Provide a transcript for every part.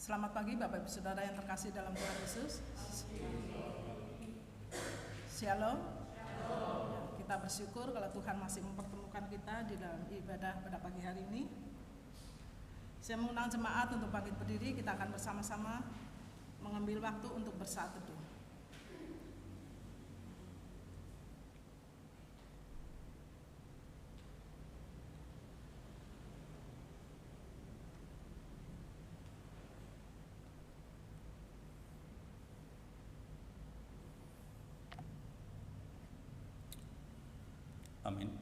Selamat pagi Bapak Ibu Saudara yang terkasih dalam Tuhan Yesus. Shalom. Kita bersyukur kalau Tuhan masih mempertemukan kita di dalam ibadah pada pagi hari ini. Saya mengundang jemaat untuk bangkit berdiri. Kita akan bersama-sama mengambil waktu untuk bersaat teduh. Amin.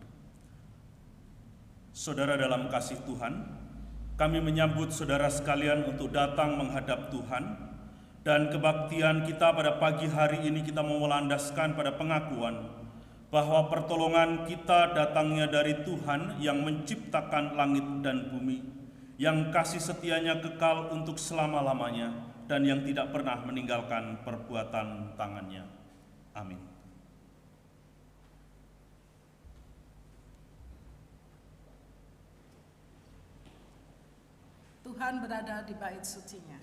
Saudara dalam kasih Tuhan, kami menyambut saudara sekalian untuk datang menghadap Tuhan, dan kebaktian kita pada pagi hari ini kita mau melandaskan pada pengakuan bahwa pertolongan kita datangnya dari Tuhan yang menciptakan langit dan bumi, yang kasih setianya kekal untuk selama-lamanya dan yang tidak pernah meninggalkan perbuatan tangannya. Amin. Tuhan berada di bait sucinya.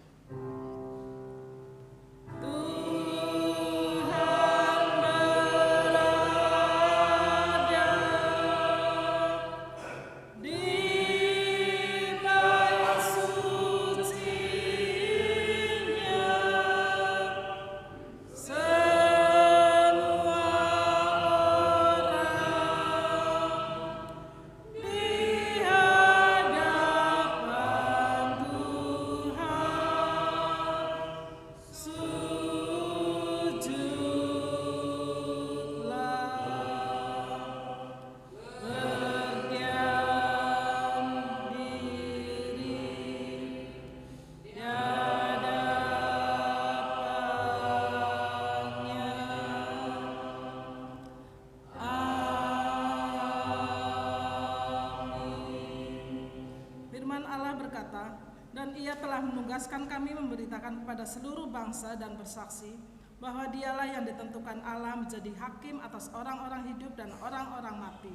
Kami memberitakan kepada seluruh bangsa dan bersaksi bahwa dialah yang ditentukan Allah menjadi hakim atas orang-orang hidup dan orang-orang mati.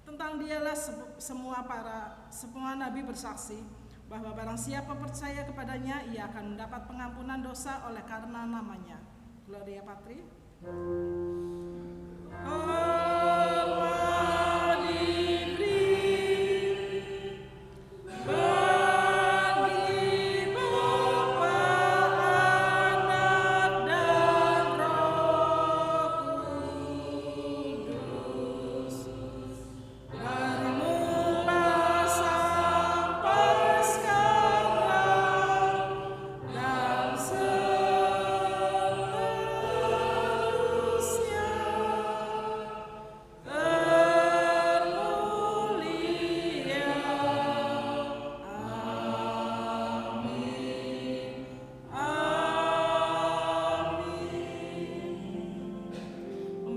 Tentang dialah semua nabi bersaksi bahwa barang siapa percaya kepadanya ia akan mendapat pengampunan dosa oleh karena namanya. Gloria Patri.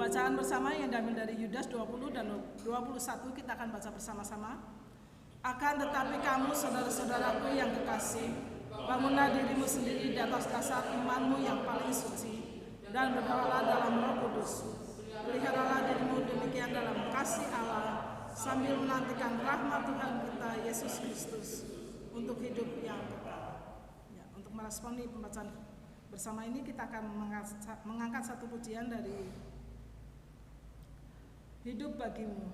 Bacaan bersama yang diambil dari Yudas 20 dan 21 kita akan baca bersama-sama. Akan tetapi kamu saudara-saudaraku yang kekasih, bangunlah dirimu sendiri di atas dasar imanmu yang paling suci dan berdoalah dalam Roh Kudus. Peliharalah dirimu demikian dalam kasih Allah sambil menantikan rahmat Tuhan kita Yesus Kristus untuk hidup yang kekal. Ya, untuk meresponi pembacaan bersama ini kita akan mengangkat satu pujian dari Hidup Bagimu.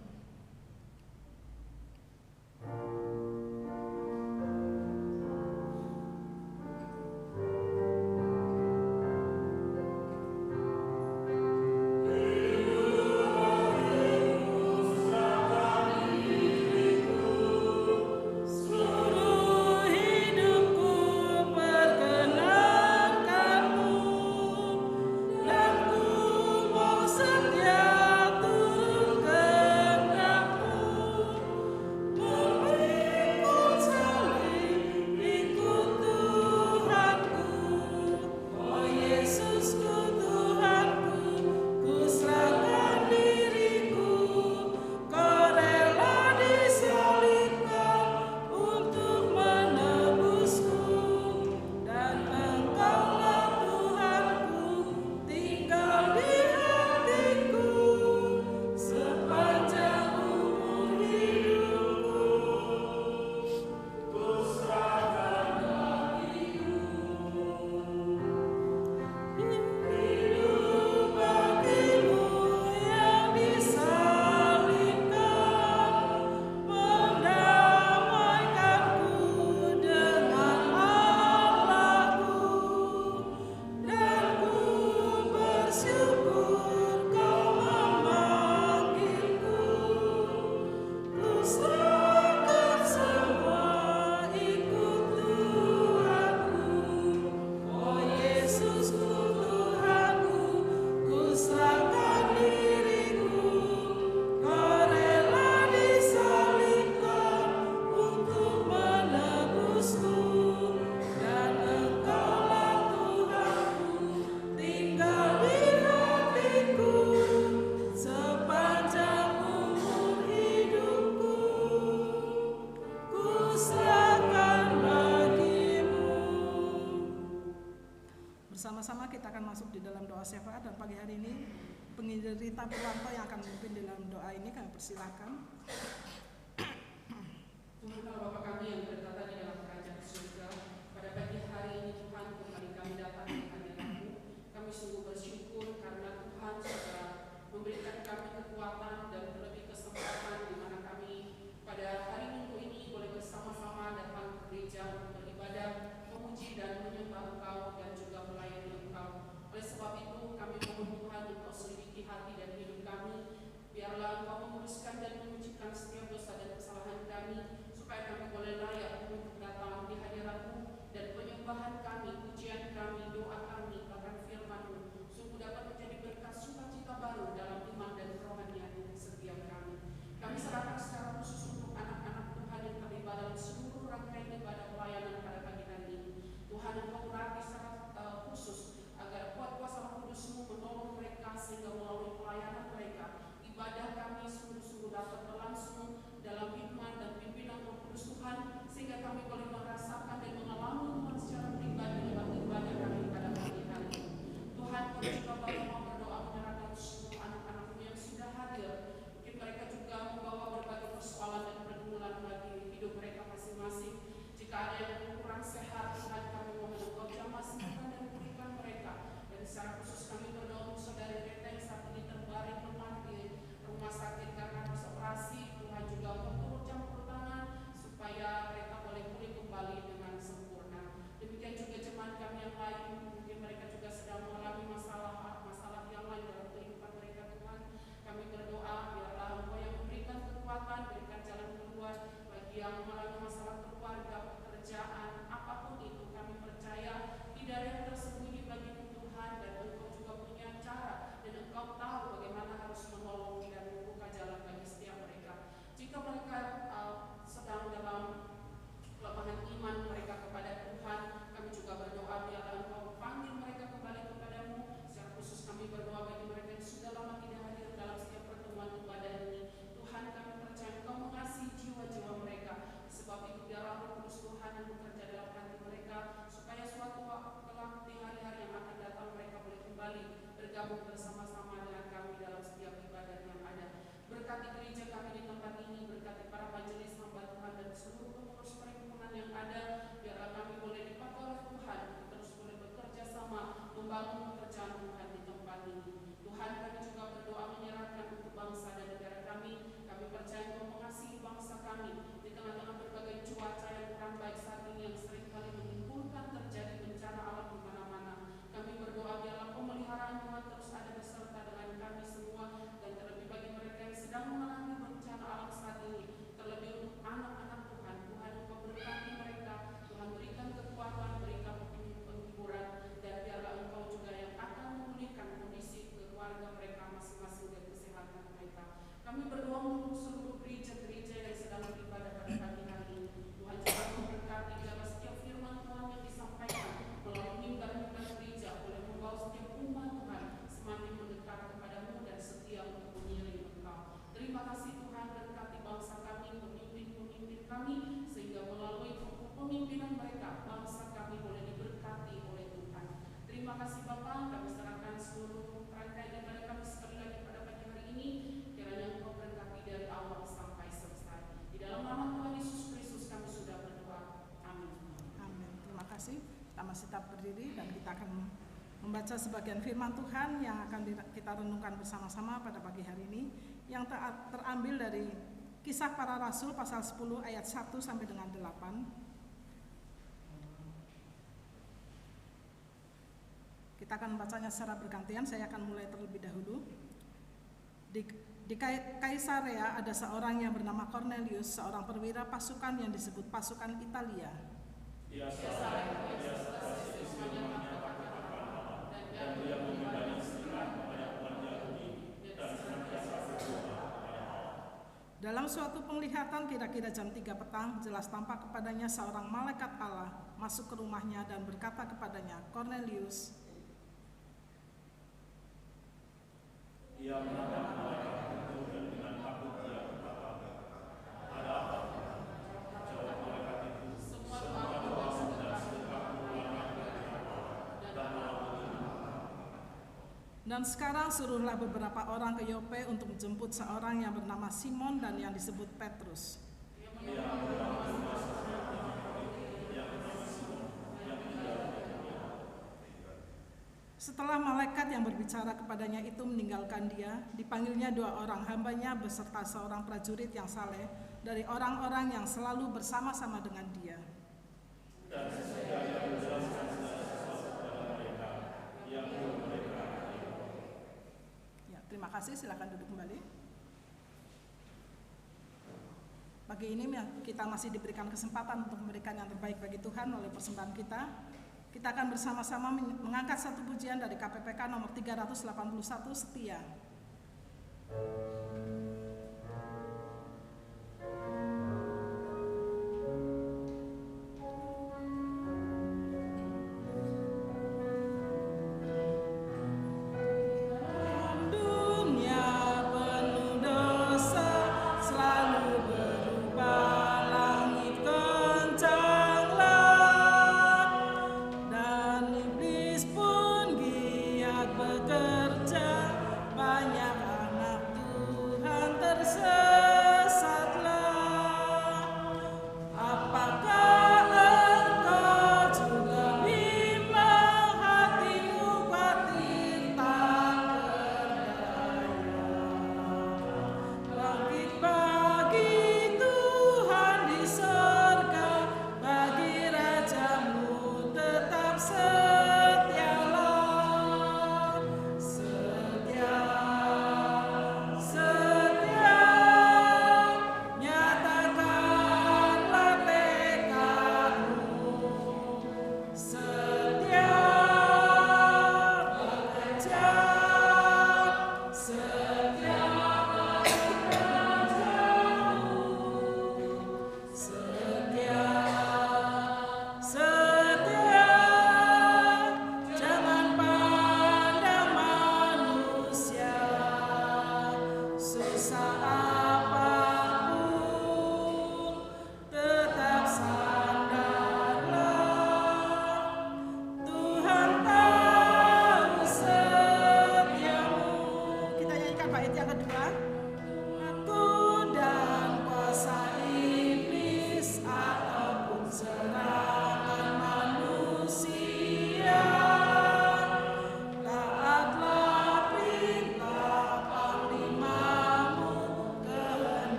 Setia turun ke dalam doa syafaat, dan pagi hari ini penderita Purwanto yang akan memimpin dalam doa ini. Kami persilakan. Tuhan Allah Bapa kami yang bertata di dalam kerajaan surga, pada pagi hari ini Tuhan kembali kami datang di hadirat-Mu. Kami sungguh bersyukur karena Tuhan sudah memberikan kami kekuatan dan terlebih kesempatan di mana kami pada hari Minggu ini boleh bersama-sama datang ke gereja untuk beribadah, memuji dan menyembah Engkau dan juga melayani Engkau. Oleh sebab itu kami mohon Tuhan untuk selidiki hati dan hidup kami, biarlah Engkau meluruskan dan mengucapkan setiap dosa dan kesalahan kami, supaya kami boleh layak untuk datang di hadirat-Mu, dan penyembahan kami, pujian kami, doa kami, bahkan firman-Mu sungguh dapat menjadi berkat sukacita baru dalam iman dan kerohanian setiap kami. Kami serahkan secara khusus untuk anak-anak Tuhan yang terlibat dalam seluruh rangkaian ibadah pelayanan pada pagi hari ini. Tuhan, Engkau berarti secara khusus agar kuat kuasa Roh Kudus-Mu menolong mereka sehingga melalui pelayanan mereka, ibadah kami sungguh-sungguh dapat berlangsung dalam hikmat dan pimpinan Roh Kudus Tuhan, sehingga kami boleh merasakan dan mengalami Tuhan secara pribadi dalam ibadah kami pada pagi hari ini. Tuhan, kami juga baru mau berdoa menyerahkan seluruh anak-anak-Mu yang sudah hadir. Mungkin mereka juga membawa berbagai persoalan dan pergumulan bagi hidup mereka masing-masing. Jika ada yang kurang sehat, Tuhan, kami mohon Engkau jamah sembuhkan dan pulihkan mereka. Dan secara khusus kami berdoa untuk saudari Reta yang saat ini terbaring lemah di rumah sakit karena harus operasi. Tuhan juga Engkau turut campur tangan supaya mereka boleh pulih kembali dengan sempurna. Demikian juga jemaat kami yang lain, mungkin mereka juga sedang mengalami masalah yang lain dalam kehidupan mereka. Tuhan, kami berdoa biarlah Engkau yang memberikan kekuatan, berikan jalan keluar bagi yang mengalami masalah keluarga, pekerjaan, apapun itu. Kami percaya tidak ada yang tersembunyi bagimu Tuhan, dan Engkau juga punya cara dan Engkau tahu bagaimana harus menolong dan membuka jalan bagi setiap mereka. Jika mereka sedang dalam kelemahan iman mereka kepada Tuhan, kami juga berdoa biarlah Engkau panggil mereka kembali kepadamu. Secara khusus kami berdoa bagi mereka yang sudah lama tidak hadir dalam setiap pertemuan ibadah ini. Tuhan, kami percaya Engkau mengasihi jiwa-jiwa mereka, sebab itu biarlah Roh Kudus Tuhan yang bekerja dalam hati mereka, supaya suatu waktu kelak di hari-hari yang akan datang mereka boleh kembali bergabung bersama-sama dengan kami dalam setiap ibadah yang ada. Berkati gereja kami di tempat ini, berkati para majelis hamba Tuhan dan seluruh pengurus perhimpunan yang ada, biarlah kami boleh dipakai oleh Tuhan, terus boleh bekerja sama membangun pekerjaan Tuhan di tempat ini. Tuhan, kami juga berdoa menyerahkan untuk bangsa dan negara kami. Kami percaya Engkau mengasihi bangsa kami di tengah-tengah berbagai cuaca yang kurang baik saat ini yang seringkali menimbulkan terjadi bencana alam di mana-mana. Kami berdoa biarlah pemeliharaan Tuhan terus ada beserta dengan kami semua, dan terlebih bagi mereka yang sedang mengalami bencana alam saat ini, terlebih untuk anak-anak Tuhan. Tuhan, Engkau berkati mereka, Tuhan berikan kekuatan, berikan penghiburan, dan biarlah Engkau juga yang akan memulihkan kondisi keluarga mereka masing-masing dan kesehatan mereka. Kami berdoa untuk seluruh gereja-gereja yang sedang beribadah pada pagi hari ini. Tuhan juga memberkati biarlah setiap firman Tuhan yang disampaikan melalui mimbar-mimbar gereja boleh membawa setiap umat Tuhan semakin mendekat kepadamu dan setia untuk mengiring Engkau. Terima kasih Tuhan, berkati bangsa kami, pemimpin-pemimpin kami, sehingga melalui pemimpinan mereka bangsa kami boleh diberkati oleh Tuhan. Terima kasih Bapa, kami serahkan seluruh rangkaian ibadah kami sekali lagi pada pagi hari ini. Kiranya Engkau berkati dari awal sampai selesai. Di dalam nama Tuhan Yesus Kristus kami sudah berdoa. Amin. Amin. Terima kasih. Kita masih tetap berdiri dan kita akan membaca sebagian firman Tuhan yang akan kita renungkan bersama-sama pada pagi hari ini, yang terambil dari Kisah Para Rasul pasal 10 ayat 1 sampai dengan 8. Kita akan membacanya secara bergantian. Saya akan mulai terlebih dahulu. Di Kaisarea ada seorang yang bernama Cornelius, seorang perwira pasukan yang disebut pasukan Italia. Dalam suatu penglihatan kira-kira jam 3 petang, jelas tampak kepadanya seorang malaikat Allah masuk ke rumahnya dan berkata kepadanya, "Cornelius." Ia menatap malaikat itu dan dengan takut ia berkata, "Ada apa?" Jawab malaikat itu, "Semua doamu dan sedekahmu telah naik ke Allah dan malam ini." Dan sekarang suruhlah beberapa orang ke Yope untuk menjemput seorang yang bernama Simon dan yang disebut Petrus. Setelah malaikat yang berbicara kepadanya itu meninggalkan dia, dipanggilnya 2 orang hambanya beserta seorang prajurit yang saleh dari orang-orang yang selalu bersama-sama dengan dia. Ya, terima kasih, silakan duduk kembali. Pagi ini kita masih diberikan kesempatan untuk memberikan yang terbaik bagi Tuhan oleh persembahan kita. Kita akan bersama-sama mengangkat satu pujian dari KPPK nomor 381, Setia.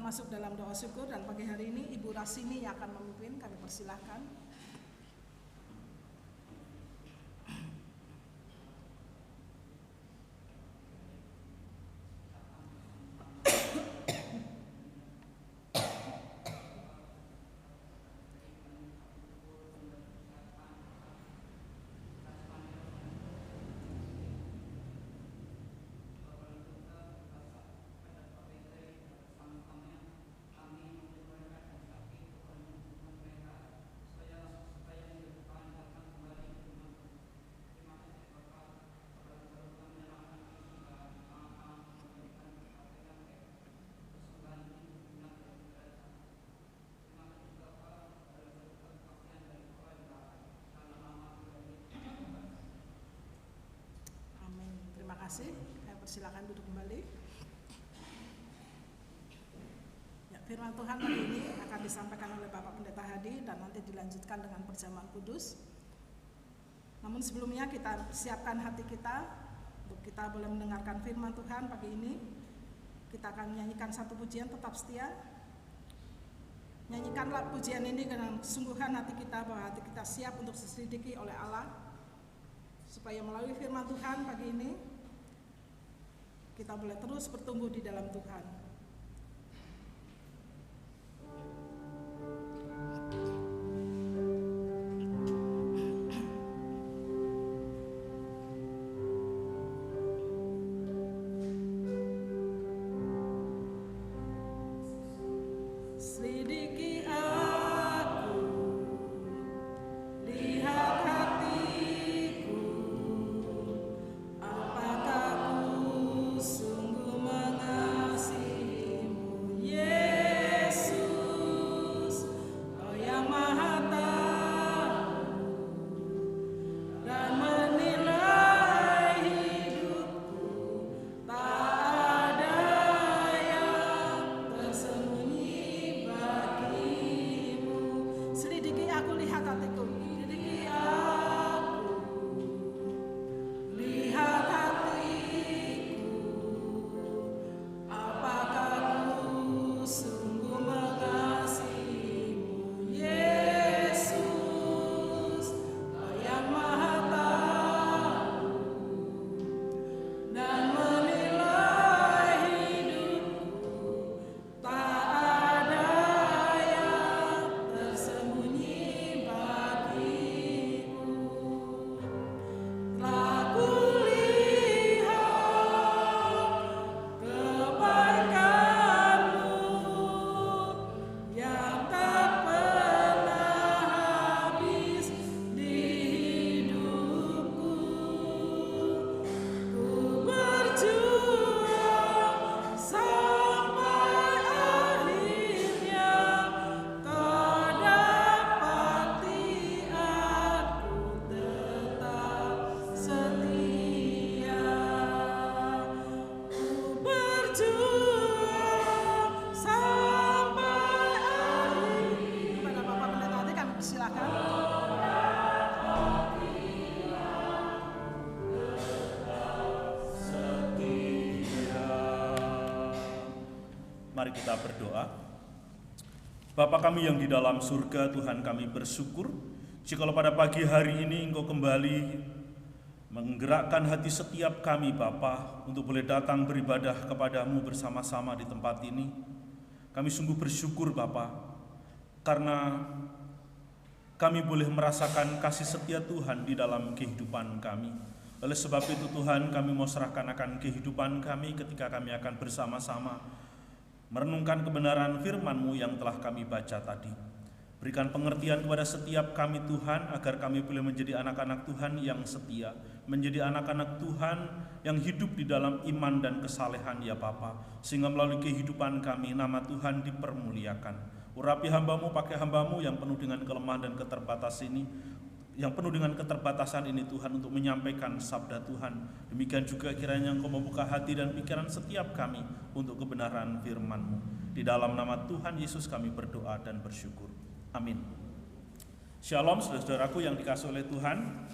Masuk dalam doa syukur, dan pagi hari ini Ibu Rasini yang akan memimpin, kami persilahkan. kasih. Saya persilakan duduk kembali. Ya, firman Tuhan hari ini akan disampaikan oleh Bapak Pendeta Hadi dan nanti dilanjutkan dengan perjamuan kudus. Namun sebelumnya kita siapkan hati kita untuk kita boleh mendengarkan firman Tuhan pagi ini. Kita akan menyanyikan satu pujian Tetap Setia. Nyanyikanlah pujian ini dengan kesungguhan hati kita, bahwa hati kita siap untuk diselidiki oleh Allah, supaya melalui firman Tuhan pagi ini kita boleh terus bertumbuh di dalam Tuhan. Selidiki aku, lihat hatiku, apakah ku sungguh mengasihimu, Yesus, Kau yang Maha Tahu dan menilai hidupku, tak ada yang tersembunyi bagimu. Selidiki aku, lihat hatiku, selidiki aku, lihat hatiku, apakah ku sungguh mengasihimu, Yesus, Kau yang Maha Tahu dan menilai hidupku, tak ada yang tersembunyi bagimu. Telah kulihat kebaikan-Mu yang tak pernah habis di hidupku. Ku berjuang sampai akhirnya Kau dapati aku tetap setia. Ku berjuang sampai akhir. Kepada Bapak Pendeta Hadi kami persilakan. Mari kita berdoa. Bapa kami yang di dalam surga, Tuhan, kami bersyukur jikalau pada pagi hari ini Engkau kembali menggerakkan hati setiap kami, Bapa, untuk boleh datang beribadah kepadamu bersama-sama di tempat ini. Kami sungguh bersyukur, Bapa, karena kami boleh merasakan kasih setia Tuhan di dalam kehidupan kami. Oleh sebab itu Tuhan, kami mau serahkan akan kehidupan kami ketika kami akan bersama-sama merenungkan kebenaran firman-Mu yang telah kami baca tadi. Berikan pengertian kepada setiap kami Tuhan, agar kami boleh menjadi anak-anak Tuhan yang setia, menjadi anak-anak Tuhan yang hidup di dalam iman dan kesalehan, ya Bapa, sehingga melalui kehidupan kami nama Tuhan dipermuliakan. Urapi hamba-Mu, pakai hamba-Mu yang penuh dengan kelemahan dan keterbatasan ini Tuhan, untuk menyampaikan sabda Tuhan. Demikian juga kiranya Engkau membuka hati dan pikiran setiap kami untuk kebenaran firman-Mu. Di dalam nama Tuhan Yesus kami berdoa dan bersyukur. Amin. Shalom saudara-saudaraku yang dikasihi oleh Tuhan.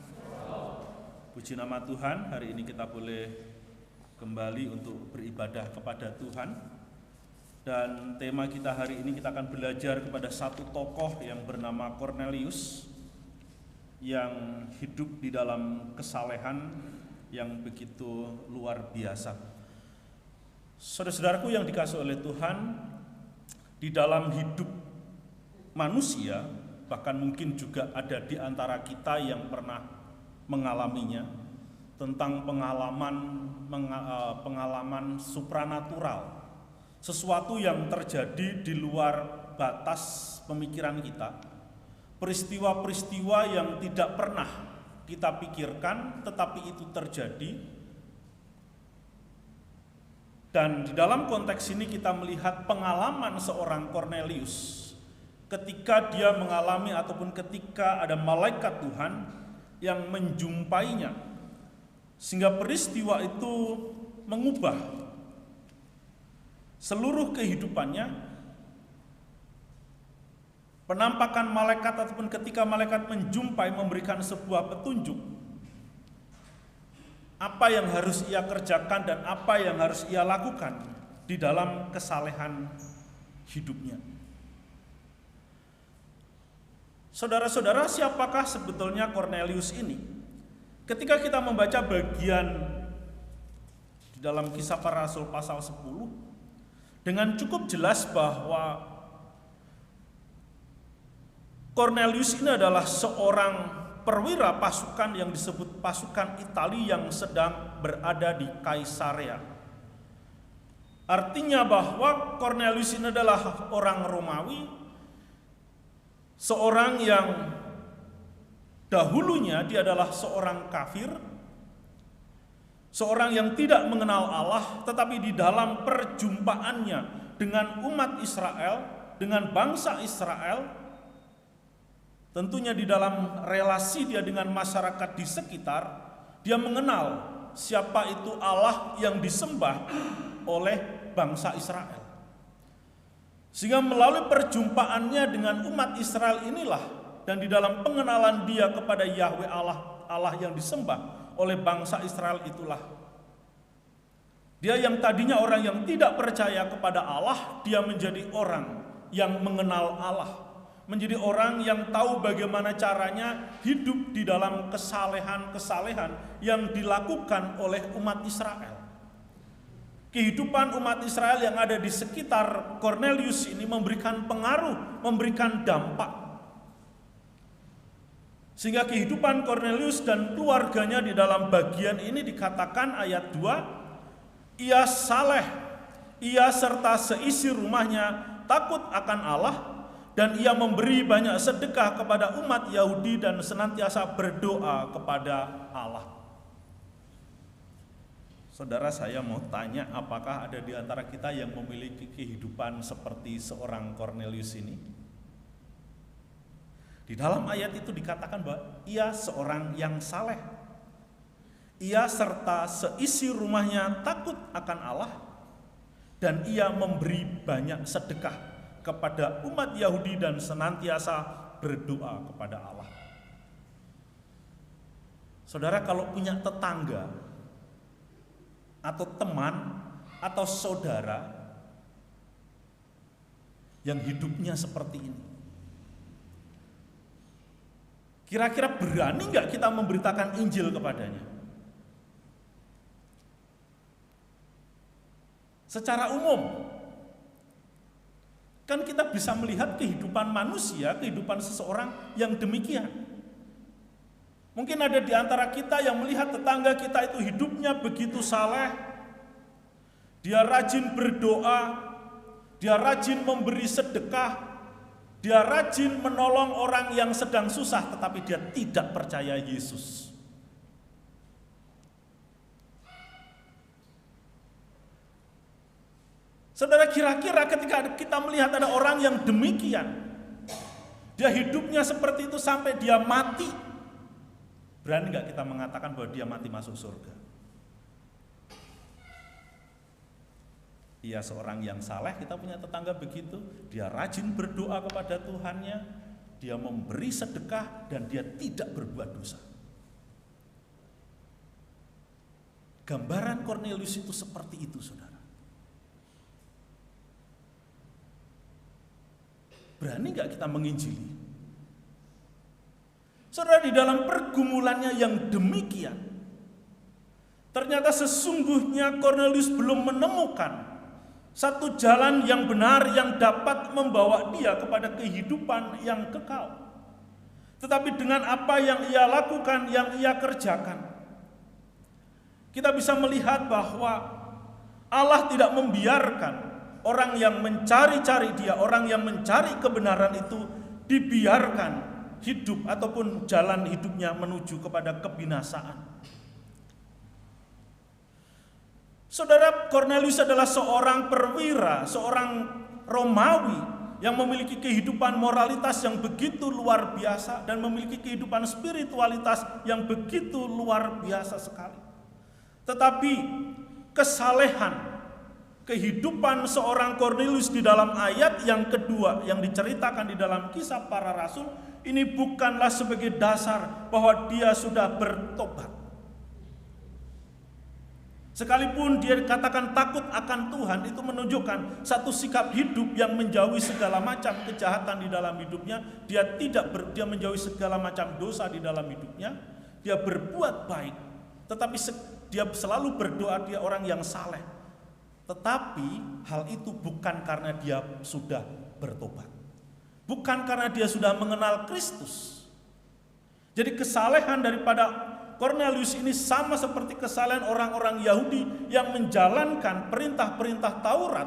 Puji nama Tuhan, hari ini kita boleh kembali untuk beribadah kepada Tuhan. Dan tema kita hari ini, kita akan belajar kepada satu tokoh yang bernama Cornelius, yang hidup di dalam kesalehan yang begitu luar biasa. Saudara-saudaraku yang dikasihi oleh Tuhan, di dalam hidup manusia, bahkan mungkin juga ada di antara kita yang pernah mengalaminya, tentang pengalaman supranatural, sesuatu yang terjadi di luar batas pemikiran kita, peristiwa-peristiwa yang tidak pernah kita pikirkan tetapi itu terjadi. Dan di dalam konteks ini kita melihat pengalaman seorang Cornelius ketika dia mengalami ataupun ketika ada malaikat Tuhan yang menjumpainya Sehingga peristiwa itu mengubah seluruh kehidupannya. Penampakan malaikat ataupun ketika malaikat menjumpai memberikan sebuah petunjuk apa yang harus ia kerjakan dan apa yang harus ia lakukan di dalam kesalehan hidupnya. Saudara-saudara, siapakah sebetulnya Kornelius ini? Ketika kita membaca bagian di dalam Kisah Para Rasul pasal 10, dengan cukup jelas bahwa Kornelius ini adalah seorang perwira pasukan yang disebut pasukan Italia yang sedang berada di Kaisarea. Artinya bahwa Kornelius ini adalah orang Romawi, seorang yang dahulunya dia adalah seorang kafir, seorang yang tidak mengenal Allah, tetapi di dalam perjumpaannya dengan umat Israel, dengan bangsa Israel, tentunya di dalam relasi dia dengan masyarakat di sekitar, dia mengenal siapa itu Allah yang disembah oleh bangsa Israel. Sehingga melalui perjumpaannya dengan umat Israel inilah, dan di dalam pengenalan dia kepada Yahweh Allah yang disembah oleh bangsa Israel itulah, dia yang tadinya orang yang tidak percaya kepada Allah, dia menjadi orang yang mengenal Allah, menjadi orang yang tahu bagaimana caranya hidup di dalam kesalehan-kesalehan yang dilakukan oleh umat Israel. Kehidupan umat Israel yang ada di sekitar Kornelius ini memberikan pengaruh, memberikan dampak. Sehingga kehidupan Kornelius dan keluarganya di dalam bagian ini dikatakan ayat 2, ia saleh, ia serta seisi rumahnya takut akan Allah, dan ia memberi banyak sedekah kepada umat Yahudi dan senantiasa berdoa kepada Allah. Saudara, saya mau tanya, apakah ada di antara kita yang memiliki kehidupan seperti seorang Kornelius ini? Di dalam ayat itu dikatakan bahwa ia seorang yang saleh, ia serta seisi rumahnya takut akan Allah, dan ia memberi banyak sedekah kepada umat Yahudi dan senantiasa berdoa kepada Allah. Saudara, kalau punya tetangga atau teman atau saudara yang hidupnya seperti ini, kira-kira berani nggak kita memberitakan Injil kepadanya? Secara umum, kan kita bisa melihat kehidupan manusia, kehidupan seseorang yang demikian. Mungkin ada di antara kita yang melihat tetangga kita itu hidupnya begitu saleh, dia rajin berdoa, dia rajin memberi sedekah, dia rajin menolong orang yang sedang susah, tetapi dia tidak percaya Yesus. Saudara, kira-kira ketika kita melihat ada orang yang demikian, dia hidupnya seperti itu sampai dia mati, berani nggak kita mengatakan bahwa dia mati masuk surga? Ia seorang yang saleh, kita punya tetangga begitu, dia rajin berdoa kepada Tuhannya, dia memberi sedekah, dan dia tidak berbuat dosa. Gambaran Kornelius itu seperti itu, saudara. Berani nggak kita menginjili? Saudara, di dalam pergumulannya yang demikian, ternyata sesungguhnya Kornelius belum menemukan satu jalan yang benar yang dapat membawa dia kepada kehidupan yang kekal. Tetapi dengan apa yang ia lakukan, yang ia kerjakan, kita bisa melihat bahwa Allah tidak membiarkan orang yang mencari-cari dia, orang yang mencari kebenaran itu dibiarkan hidup ataupun jalan hidupnya menuju kepada kebinasaan. Saudara, Kornelius adalah seorang perwira, seorang Romawi yang memiliki kehidupan moralitas yang begitu luar biasa dan memiliki kehidupan spiritualitas yang begitu luar biasa sekali. Tetapi kesalehan kehidupan seorang Kornelius di dalam ayat yang kedua yang diceritakan di dalam Kisah Para Rasul ini bukanlah sebagai dasar bahwa dia sudah bertobat. Sekalipun dia dikatakan takut akan Tuhan, itu menunjukkan satu sikap hidup yang menjauhi segala macam kejahatan di dalam hidupnya. Dia menjauhi segala macam dosa di dalam hidupnya. Dia berbuat baik, tetapi dia selalu berdoa, dia orang yang saleh. Tetapi hal itu bukan karena dia sudah bertobat. Bukan karena dia sudah mengenal Kristus. Jadi kesalehan daripada Kornelius ini sama seperti kesalehan orang-orang Yahudi yang menjalankan perintah-perintah Taurat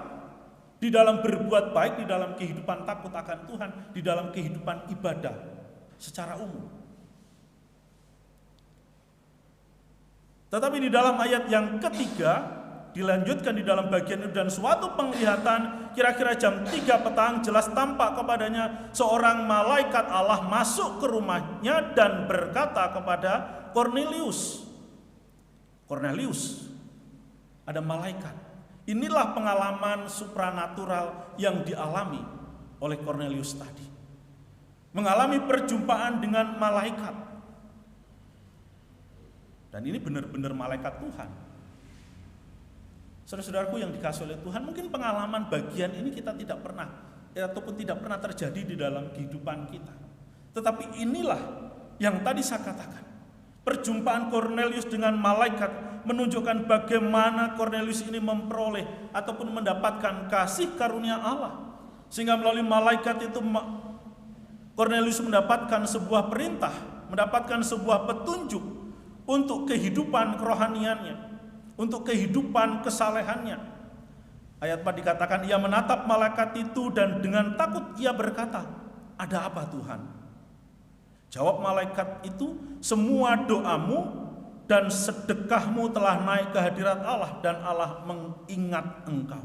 di dalam berbuat baik, di dalam kehidupan takut akan Tuhan, di dalam kehidupan ibadah secara umum. Tetapi di dalam ayat yang ketiga dilanjutkan di dalam bagian itu, dan suatu penglihatan kira-kira jam 3 petang jelas tampak kepadanya seorang malaikat Allah masuk ke rumahnya dan berkata kepada Kornelius. Kornelius, ada malaikat. Inilah pengalaman supranatural yang dialami oleh Kornelius tadi. Mengalami perjumpaan dengan malaikat. Dan ini benar-benar malaikat Tuhan. Saudara-saudaraku yang dikasihi oleh Tuhan, mungkin pengalaman bagian ini kita tidak pernah ataupun tidak pernah terjadi di dalam kehidupan kita. Tetapi inilah yang tadi saya katakan. Perjumpaan Kornelius dengan malaikat menunjukkan bagaimana Kornelius ini memperoleh ataupun mendapatkan kasih karunia Allah. Sehingga melalui malaikat itu Kornelius mendapatkan sebuah perintah, mendapatkan sebuah petunjuk untuk kehidupan kerohaniannya, untuk kehidupan kesalehannya. Ayat 4 dikatakan, ia menatap malaikat itu dan dengan takut ia berkata, ada apa Tuhan? Jawab malaikat itu, semua doamu dan sedekahmu telah naik ke hadirat Allah dan Allah mengingat engkau.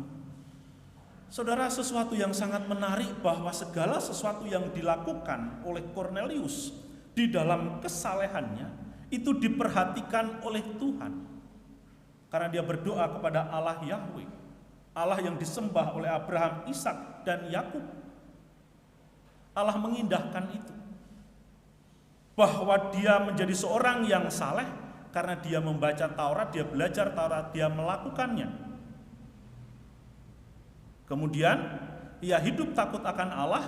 Saudara, sesuatu yang sangat menarik bahwa segala sesuatu yang dilakukan oleh Kornelius di dalam kesalehannya itu diperhatikan oleh Tuhan. Karena dia berdoa kepada Allah Yahweh, Allah yang disembah oleh Abraham, Ishak, dan Yakub. Allah mengindahkan itu. Bahwa dia menjadi seorang yang saleh karena dia membaca Taurat, dia belajar Taurat, dia melakukannya. Kemudian ia hidup takut akan Allah.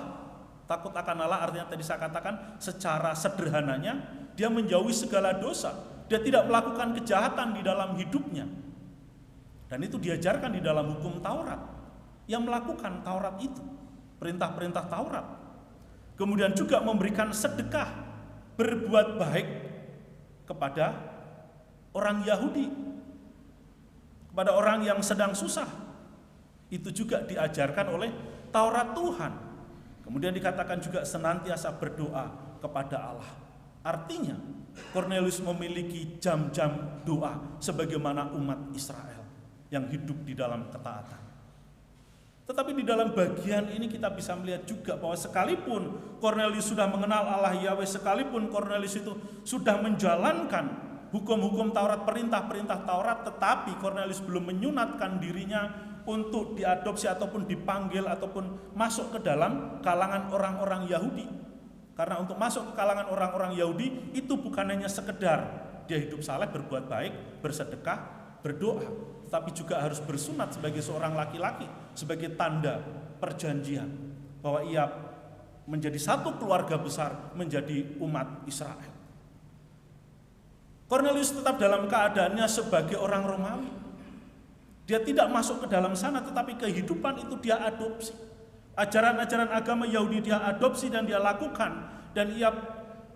Takut akan Allah artinya tadi saya katakan secara sederhananya dia menjauhi segala dosa. Dia tidak melakukan kejahatan di dalam hidupnya. Dan itu diajarkan di dalam hukum Taurat. Yang melakukan Taurat itu, perintah-perintah Taurat. Kemudian juga memberikan sedekah, berbuat baik kepada orang Yahudi, kepada orang yang sedang susah. Itu juga diajarkan oleh Taurat Tuhan. Kemudian dikatakan juga senantiasa berdoa kepada Allah. Artinya Kornelius memiliki jam-jam doa sebagaimana umat Israel yang hidup di dalam ketaatan. Tetapi di dalam bagian ini kita bisa melihat juga bahwa sekalipun Kornelius sudah mengenal Allah Yahweh, sekalipun Kornelius itu sudah menjalankan hukum-hukum Taurat, perintah-perintah Taurat, tetapi Kornelius belum menyunatkan dirinya untuk diadopsi ataupun dipanggil ataupun masuk ke dalam kalangan orang-orang Yahudi. Karena untuk masuk ke kalangan orang-orang Yahudi itu bukan hanya sekedar dia hidup saleh, berbuat baik, bersedekah, berdoa, tetapi juga harus bersunat sebagai seorang laki-laki, sebagai tanda perjanjian bahwa ia menjadi satu keluarga besar, menjadi umat Israel. Kornelius tetap dalam keadaannya sebagai orang Romawi. Dia tidak masuk ke dalam sana, tetapi kehidupan itu dia adopsi. Ajaran-ajaran agama Yahudi dia adopsi dan dia lakukan. Dan ia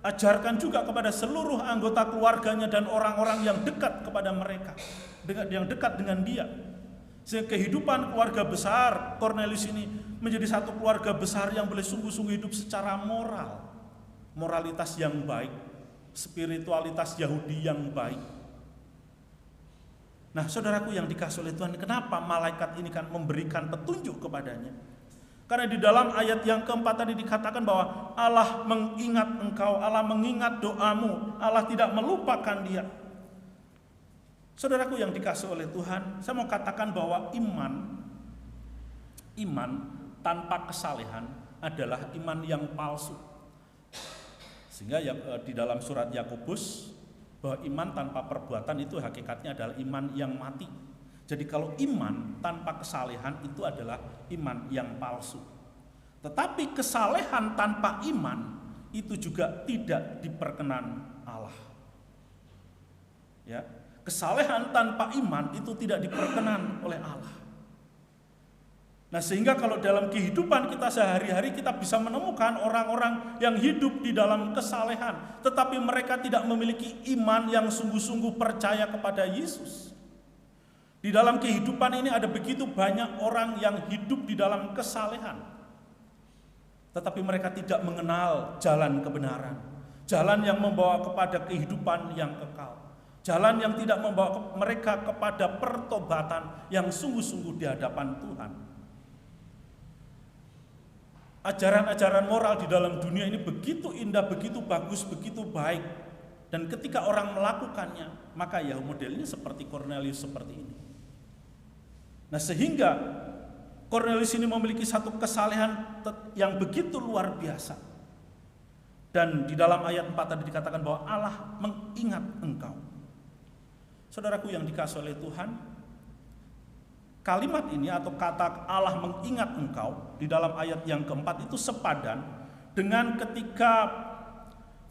ajarkan juga kepada seluruh anggota keluarganya dan orang-orang yang dekat kepada mereka, yang dekat dengan dia. Sehingga kehidupan keluarga besar Kornelius ini menjadi satu keluarga besar yang boleh sungguh-sungguh hidup secara moral. Moralitas yang baik, spiritualitas Yahudi yang baik. Nah, saudaraku yang dikasihi oleh Tuhan, kenapa malaikat ini kan memberikan petunjuk kepadanya? Karena di dalam ayat yang keempat tadi dikatakan bahwa Allah mengingat engkau, Allah mengingat doamu, Allah tidak melupakan dia. Saudaraku yang dikasihi oleh Tuhan, saya mau katakan bahwa iman tanpa kesalehan adalah iman yang palsu. Sehingga di dalam surat Yakobus bahwa iman tanpa perbuatan itu hakikatnya adalah iman yang mati. Jadi kalau iman tanpa kesalehan itu adalah iman yang palsu. Tetapi kesalehan tanpa iman itu juga tidak diperkenan Allah. Ya, kesalehan tanpa iman itu tidak diperkenan oleh Allah. Nah, sehingga kalau dalam kehidupan kita sehari-hari kita bisa menemukan orang-orang yang hidup di dalam kesalehan, tetapi mereka tidak memiliki iman yang sungguh-sungguh percaya kepada Yesus. Di dalam kehidupan ini ada begitu banyak orang yang hidup di dalam kesalehan, tetapi mereka tidak mengenal jalan kebenaran, jalan yang membawa kepada kehidupan yang kekal, jalan yang tidak membawa mereka kepada pertobatan yang sungguh-sungguh di hadapan Tuhan. Ajaran-ajaran moral di dalam dunia ini begitu indah, begitu bagus, begitu baik. Dan ketika orang melakukannya, maka ya modelnya seperti Cornelius seperti ini. Nah, sehingga Cornelius ini memiliki satu kesalehan yang begitu luar biasa. Dan di dalam ayat 4 tadi dikatakan bahwa Allah mengingat engkau. Saudaraku yang dikasihi oleh Tuhan, kalimat ini atau kata Allah mengingat engkau di dalam ayat yang keempat itu sepadan dengan ketika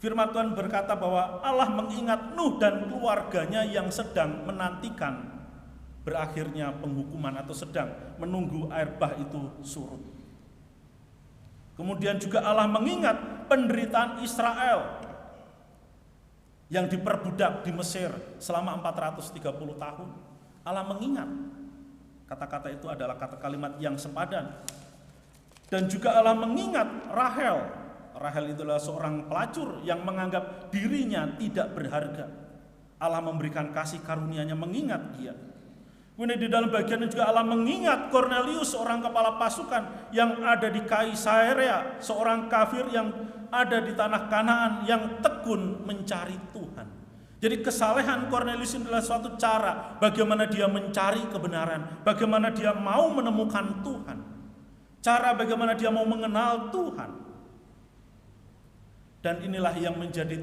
firman Tuhan berkata bahwa Allah mengingat Nuh dan keluarganya yang sedang menantikan berakhirnya penghukuman atau sedang menunggu air bah itu surut. Kemudian juga Allah mengingat penderitaan Israel yang diperbudak di Mesir selama 430 tahun. Allah mengingat. Kata-kata itu adalah kata kalimat yang sepadan. Dan juga Allah mengingat Rahel. Rahel itulah seorang pelacur yang menganggap dirinya tidak berharga. Allah memberikan kasih karunia-Nya mengingat dia. Kemudian di dalam bagian ini juga Allah mengingat Cornelius, seorang kepala pasukan yang ada di Kaisarea, seorang kafir yang ada di tanah Kanaan yang tekun mencari Tuhan. Jadi kesalehan Cornelius adalah suatu cara bagaimana dia mencari kebenaran, bagaimana dia mau menemukan Tuhan, cara bagaimana dia mau mengenal Tuhan. Dan inilah yang menjadi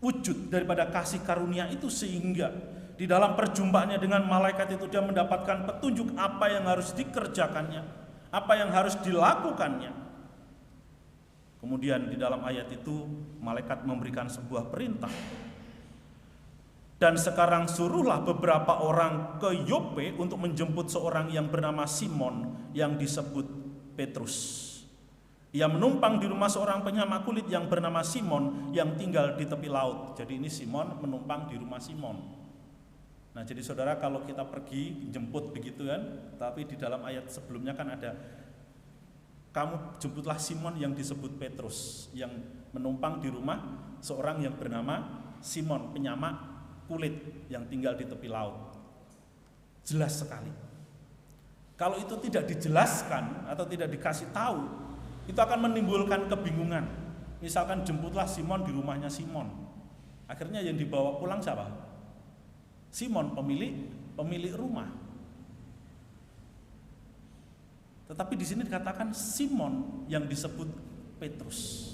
wujud daripada kasih karunia itu, sehingga di dalam perjumpaannya dengan malaikat itu dia mendapatkan petunjuk apa yang harus dikerjakannya, apa yang harus dilakukannya. Kemudian di dalam ayat itu malaikat memberikan sebuah perintah. Dan sekarang suruhlah beberapa orang ke Yope untuk menjemput seorang yang bernama Simon yang disebut Petrus. Ia menumpang di rumah seorang penyamak kulit yang bernama Simon yang tinggal di tepi laut. Jadi ini Simon menumpang di rumah Simon. Nah, jadi saudara, kalau kita pergi jemput begitu kan, tapi di dalam ayat sebelumnya kan ada, kamu jemputlah Simon yang disebut Petrus yang menumpang di rumah seorang yang bernama Simon penyamak kulit yang tinggal di tepi laut. Jelas sekali. Kalau itu tidak dijelaskan atau tidak dikasih tahu, itu akan menimbulkan kebingungan. Misalkan jemputlah Simon di rumahnya Simon. Akhirnya yang dibawa pulang siapa? Simon, pemilik rumah. Tetapi di sini dikatakan Simon yang disebut Petrus.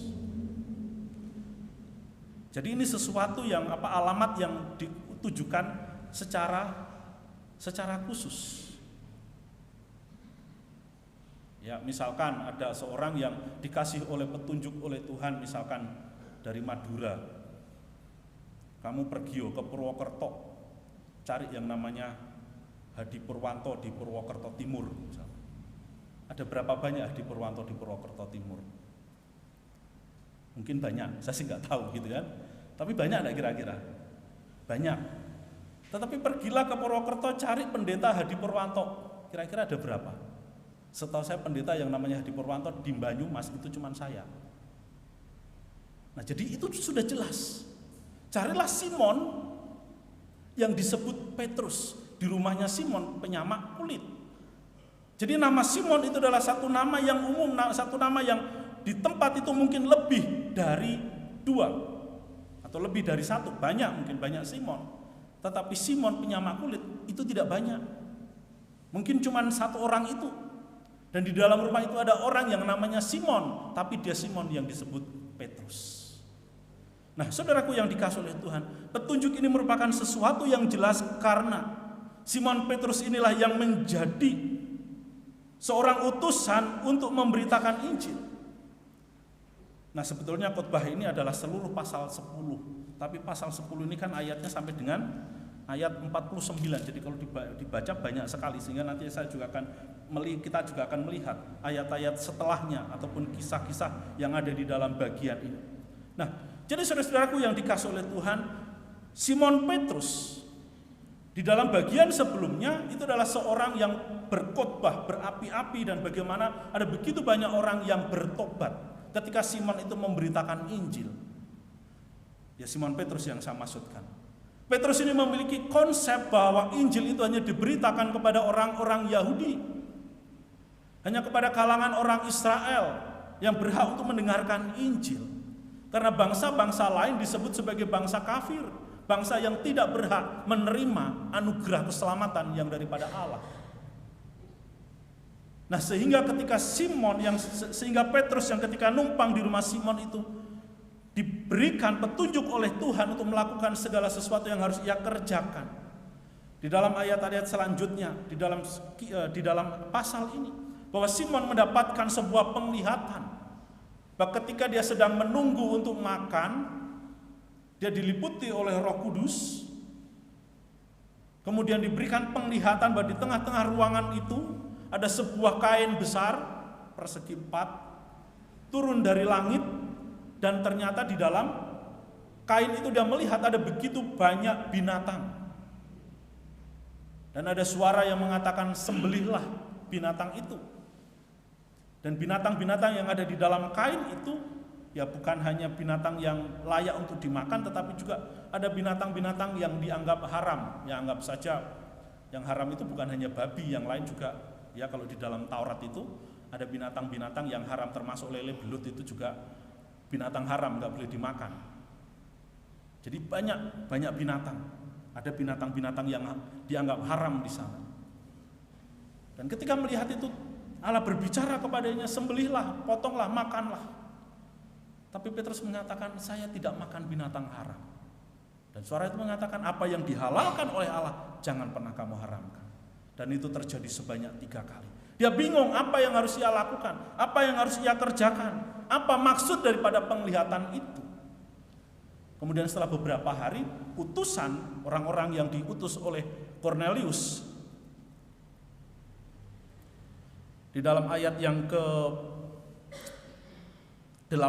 Jadi ini sesuatu yang alamat yang ditujukan secara khusus. Ya, misalkan ada seorang yang dikasih oleh petunjuk oleh Tuhan, misalkan dari Madura. Kamu pergi ke Purwokerto, cari yang namanya Hadi Purwanto di Purwokerto Timur misalkan. Ada berapa banyak di Purwanto di Purwokerto Timur? Mungkin banyak, saya sih nggak tahu gitu kan. Tapi banyak nggak kira-kira? Banyak. Tetapi pergilah ke Purwokerto cari pendeta Hadi Purwanto. Kira-kira ada berapa? Setahu saya pendeta yang namanya Hadi Purwanto di Banyumas itu cuma saya. Nah, jadi itu sudah jelas. Carilah Simon yang disebut Petrus di rumahnya Simon penyamak kulit. Jadi nama Simon itu adalah satu nama yang umum, satu nama yang di tempat itu mungkin lebih dari 2 atau lebih dari 1, mungkin banyak Simon. Tetapi Simon penyamak kulit itu tidak banyak. Mungkin cuma satu orang itu. Dan di dalam rumah itu ada orang yang namanya Simon, tapi dia Simon yang disebut Petrus. Nah, saudaraku yang dikasihi oleh Tuhan, petunjuk ini merupakan sesuatu yang jelas karena Simon Petrus inilah yang menjadi seorang utusan untuk memberitakan Injil. Nah, sebetulnya khotbah ini adalah seluruh pasal 10. Tapi pasal 10 ini kan ayatnya sampai dengan ayat 49. Jadi kalau dibaca banyak sekali, sehingga nanti kita juga akan melihat ayat-ayat setelahnya ataupun kisah-kisah yang ada di dalam bagian ini. Nah, jadi saudara-saudaraku yang dikasihi oleh Tuhan, Simon Petrus di dalam bagian sebelumnya itu adalah seorang yang berkhotbah berapi-api, dan bagaimana ada begitu banyak orang yang bertobat ketika Simon itu memberitakan Injil. Ya, Simon Petrus yang saya maksudkan. Petrus ini memiliki konsep bahwa Injil itu hanya diberitakan kepada orang-orang Yahudi, hanya kepada kalangan orang Israel yang berhak untuk mendengarkan Injil. Karena bangsa-bangsa lain disebut sebagai bangsa kafir, bangsa yang tidak berhak menerima anugerah keselamatan yang daripada Allah. Nah, sehingga Petrus yang ketika numpang di rumah Simon itu diberikan petunjuk oleh Tuhan untuk melakukan segala sesuatu yang harus ia kerjakan. Di dalam ayat-ayat selanjutnya, di dalam pasal ini, bahwa Simon mendapatkan sebuah penglihatan bahwa ketika dia sedang menunggu untuk makan, dia diliputi oleh Roh Kudus. Kemudian diberikan penglihatan bahwa di tengah-tengah ruangan itu ada sebuah kain besar persegi 4 turun dari langit. Dan ternyata di dalam kain itu dia melihat ada begitu banyak binatang. Dan ada suara yang mengatakan, sembelihlah binatang itu. Dan binatang-binatang yang ada di dalam kain itu ya bukan hanya binatang yang layak untuk dimakan, tetapi juga ada binatang-binatang yang dianggap haram. Ya, anggap saja yang haram itu bukan hanya babi, yang lain juga. Ya, kalau di dalam Taurat itu ada binatang-binatang yang haram, termasuk lele belut itu juga binatang haram, nggak boleh dimakan. Jadi banyak binatang. Ada binatang-binatang yang dianggap haram di sana. Dan ketika melihat itu, Allah berbicara kepadanya, sembelihlah, potonglah, makanlah. Tapi Petrus mengatakan, saya tidak makan binatang haram. Dan suara itu mengatakan, apa yang dihalalkan oleh Allah, jangan pernah kamu haramkan. Dan itu terjadi sebanyak 3 kali. Dia bingung apa yang harus ia lakukan, apa yang harus ia kerjakan, apa maksud daripada penglihatan itu. Kemudian setelah beberapa hari, utusan orang-orang yang diutus oleh Kornelius di dalam ayat yang ke-8,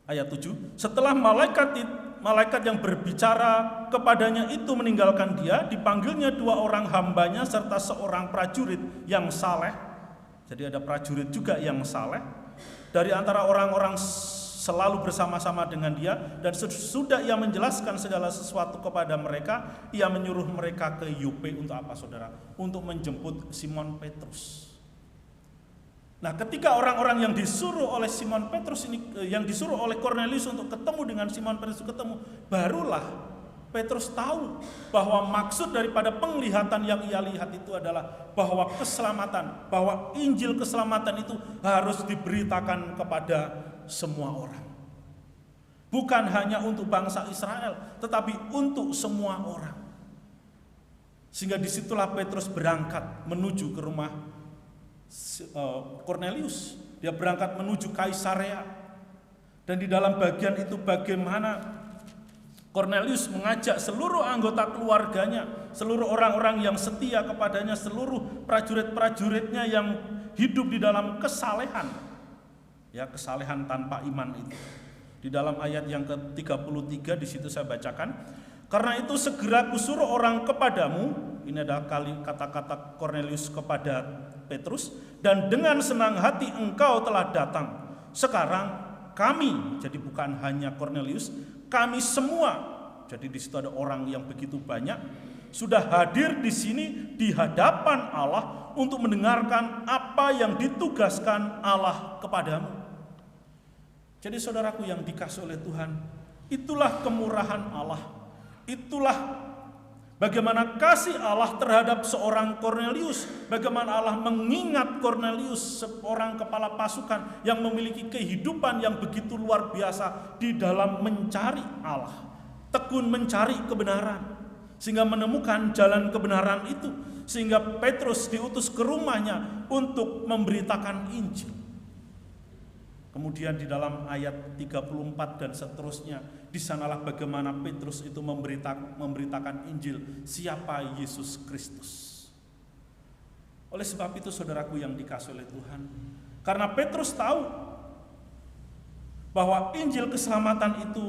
ayat 7, setelah malaikat yang berbicara kepadanya itu meninggalkan dia, dipanggilnya 2 orang hambanya serta seorang prajurit yang saleh. Jadi ada prajurit juga yang saleh dari antara orang-orang selalu bersama-sama dengan dia. Dan sudah ia menjelaskan segala sesuatu kepada mereka, ia menyuruh mereka ke Yope. Untuk apa, saudara? Untuk menjemput Simon Petrus. Nah, ketika orang-orang yang disuruh oleh Simon Petrus ini, yang disuruh oleh Kornelius untuk ketemu dengan Simon Petrus ketemu, barulah Petrus tahu bahwa maksud daripada penglihatan yang ia lihat itu adalah bahwa keselamatan, bahwa Injil keselamatan itu harus diberitakan kepada semua orang. Bukan hanya untuk bangsa Israel, tetapi untuk semua orang. Sehingga disitulah Petrus berangkat menuju ke rumah Kornelius. Dia berangkat menuju Kaisarea. Dan di dalam bagian itu bagaimana Kornelius mengajak seluruh anggota keluarganya, seluruh orang-orang yang setia kepadanya, seluruh prajurit-prajuritnya yang hidup di dalam kesalehan. Ya, kesalehan tanpa iman itu. Di dalam ayat yang ke-33 di situ saya bacakan, karena itu segera kusuruh orang kepadamu. Ini adalah kata-kata Kornelius kepada Petrus, dan dengan senang hati engkau telah datang. Sekarang kami, jadi bukan hanya Kornelius, kami semua, jadi di situ ada orang yang begitu banyak, sudah hadir di sini di hadapan Allah untuk mendengarkan apa yang ditugaskan Allah kepadamu. Jadi saudaraku yang dikasihi oleh Tuhan, itulah kemurahan Allah. Itulah bagaimana kasih Allah terhadap seorang Kornelius. Bagaimana Allah mengingat Kornelius, seorang kepala pasukan yang memiliki kehidupan yang begitu luar biasa di dalam mencari Allah. Tekun mencari kebenaran, sehingga menemukan jalan kebenaran itu. Sehingga Petrus diutus ke rumahnya untuk memberitakan Injil. Kemudian di dalam ayat 34 dan seterusnya, di sanalah bagaimana Petrus itu memberitakan Injil, siapa Yesus Kristus. Oleh sebab itu saudaraku yang dikasihi oleh Tuhan, karena Petrus tahu bahwa Injil keselamatan itu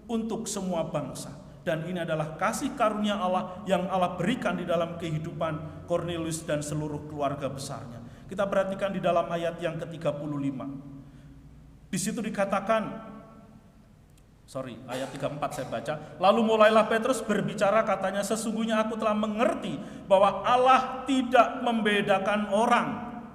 untuk semua bangsa, dan ini adalah kasih karunia Allah yang Allah berikan di dalam kehidupan Kornelius dan seluruh keluarga besarnya. Kita perhatikan di dalam ayat yang ke-35. Di situ dikatakan, ayat 34 saya baca. Lalu mulailah Petrus berbicara, katanya, sesungguhnya aku telah mengerti bahwa Allah tidak membedakan orang.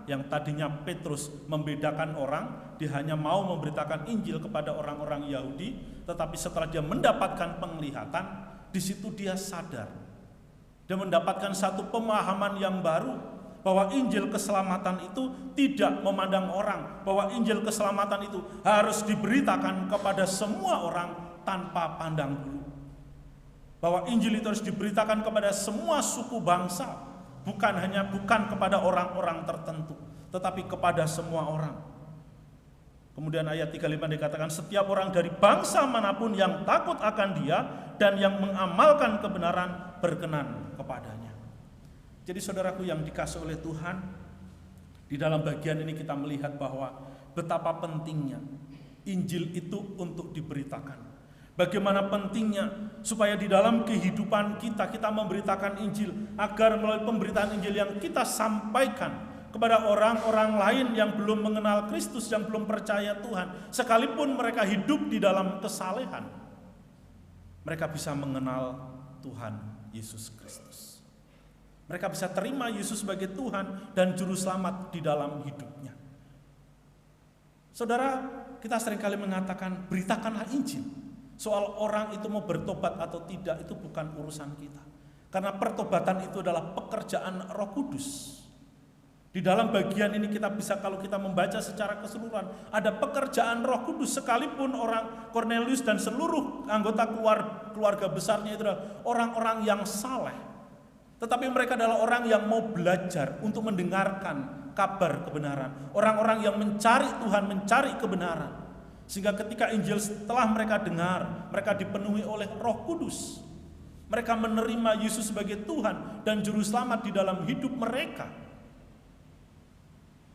Yang tadinya Petrus membedakan orang, dia hanya mau memberitakan Injil kepada orang-orang Yahudi, tetapi setelah dia mendapatkan penglihatan, di situ dia sadar. Dia mendapatkan satu pemahaman yang baru, bahwa Injil keselamatan itu tidak memandang orang, bahwa Injil keselamatan itu harus diberitakan kepada semua orang tanpa pandang bulu, bahwa Injil itu harus diberitakan kepada semua suku bangsa, bukan kepada orang-orang tertentu, tetapi kepada semua orang. Kemudian ayat 35 dikatakan, setiap orang dari bangsa manapun yang takut akan Dia dan yang mengamalkan kebenaran berkenan kepadanya. Jadi saudaraku yang dikasihi oleh Tuhan, di dalam bagian ini kita melihat bahwa betapa pentingnya Injil itu untuk diberitakan. Bagaimana pentingnya supaya di dalam kehidupan kita memberitakan Injil, agar melalui pemberitaan Injil yang kita sampaikan kepada orang-orang lain yang belum mengenal Kristus, yang belum percaya Tuhan, sekalipun mereka hidup di dalam kesalehan, mereka bisa mengenal Tuhan Yesus Kristus. Mereka bisa terima Yesus sebagai Tuhan dan Juru Selamat di dalam hidupnya. Saudara, kita seringkali mengatakan, beritakanlah Injil. Soal orang itu mau bertobat atau tidak, itu bukan urusan kita. Karena pertobatan itu adalah pekerjaan Roh Kudus. Di dalam bagian ini kita bisa, kalau kita membaca secara keseluruhan, ada pekerjaan Roh Kudus. Sekalipun orang Kornelius dan seluruh anggota keluarga besarnya itu adalah orang-orang yang saleh, tetapi mereka adalah orang yang mau belajar untuk mendengarkan kabar kebenaran. Orang-orang yang mencari Tuhan, mencari kebenaran. Sehingga ketika Injil setelah mereka dengar, mereka dipenuhi oleh Roh Kudus. Mereka menerima Yesus sebagai Tuhan dan Juru Selamat di dalam hidup mereka.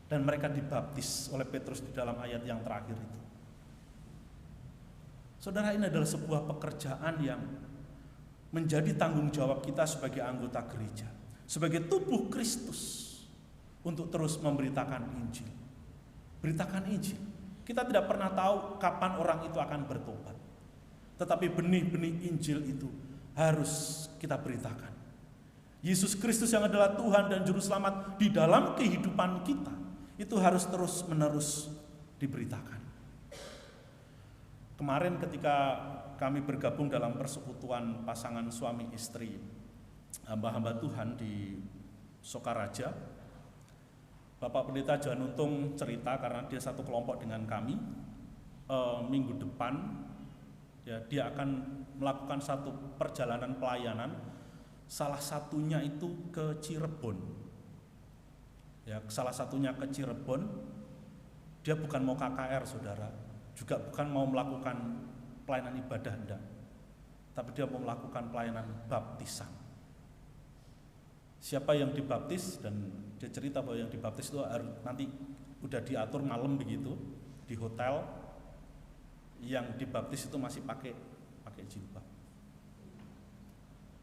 Dan mereka dibaptis oleh Petrus di dalam ayat yang terakhir itu. Saudara, ini adalah sebuah pekerjaan yang menjadi tanggung jawab kita sebagai anggota gereja, sebagai tubuh Kristus, untuk terus memberitakan Injil. Beritakan Injil. Kita tidak pernah tahu kapan orang itu akan bertobat, tetapi benih-benih Injil itu harus kita beritakan. Yesus Kristus yang adalah Tuhan dan Juru Selamat di dalam kehidupan kita, itu harus terus-menerus diberitakan. Kemarin ketika kami bergabung dalam persekutuan pasangan suami istri, hamba-hamba Tuhan di Sokaraja, Bapak Pendeta Januntung cerita, karena dia satu kelompok dengan kami, minggu depan ya, dia akan melakukan satu perjalanan pelayanan, salah satunya itu ke Cirebon. Ya, salah satunya ke Cirebon. Dia bukan mau KKR, saudara, juga bukan mau melakukan pelayanan ibadah, enggak, tapi dia mau melakukan pelayanan baptisan. Siapa yang dibaptis, dan dia cerita bahwa yang dibaptis itu nanti udah diatur malam begitu di hotel. Yang dibaptis itu masih pakai jilbab.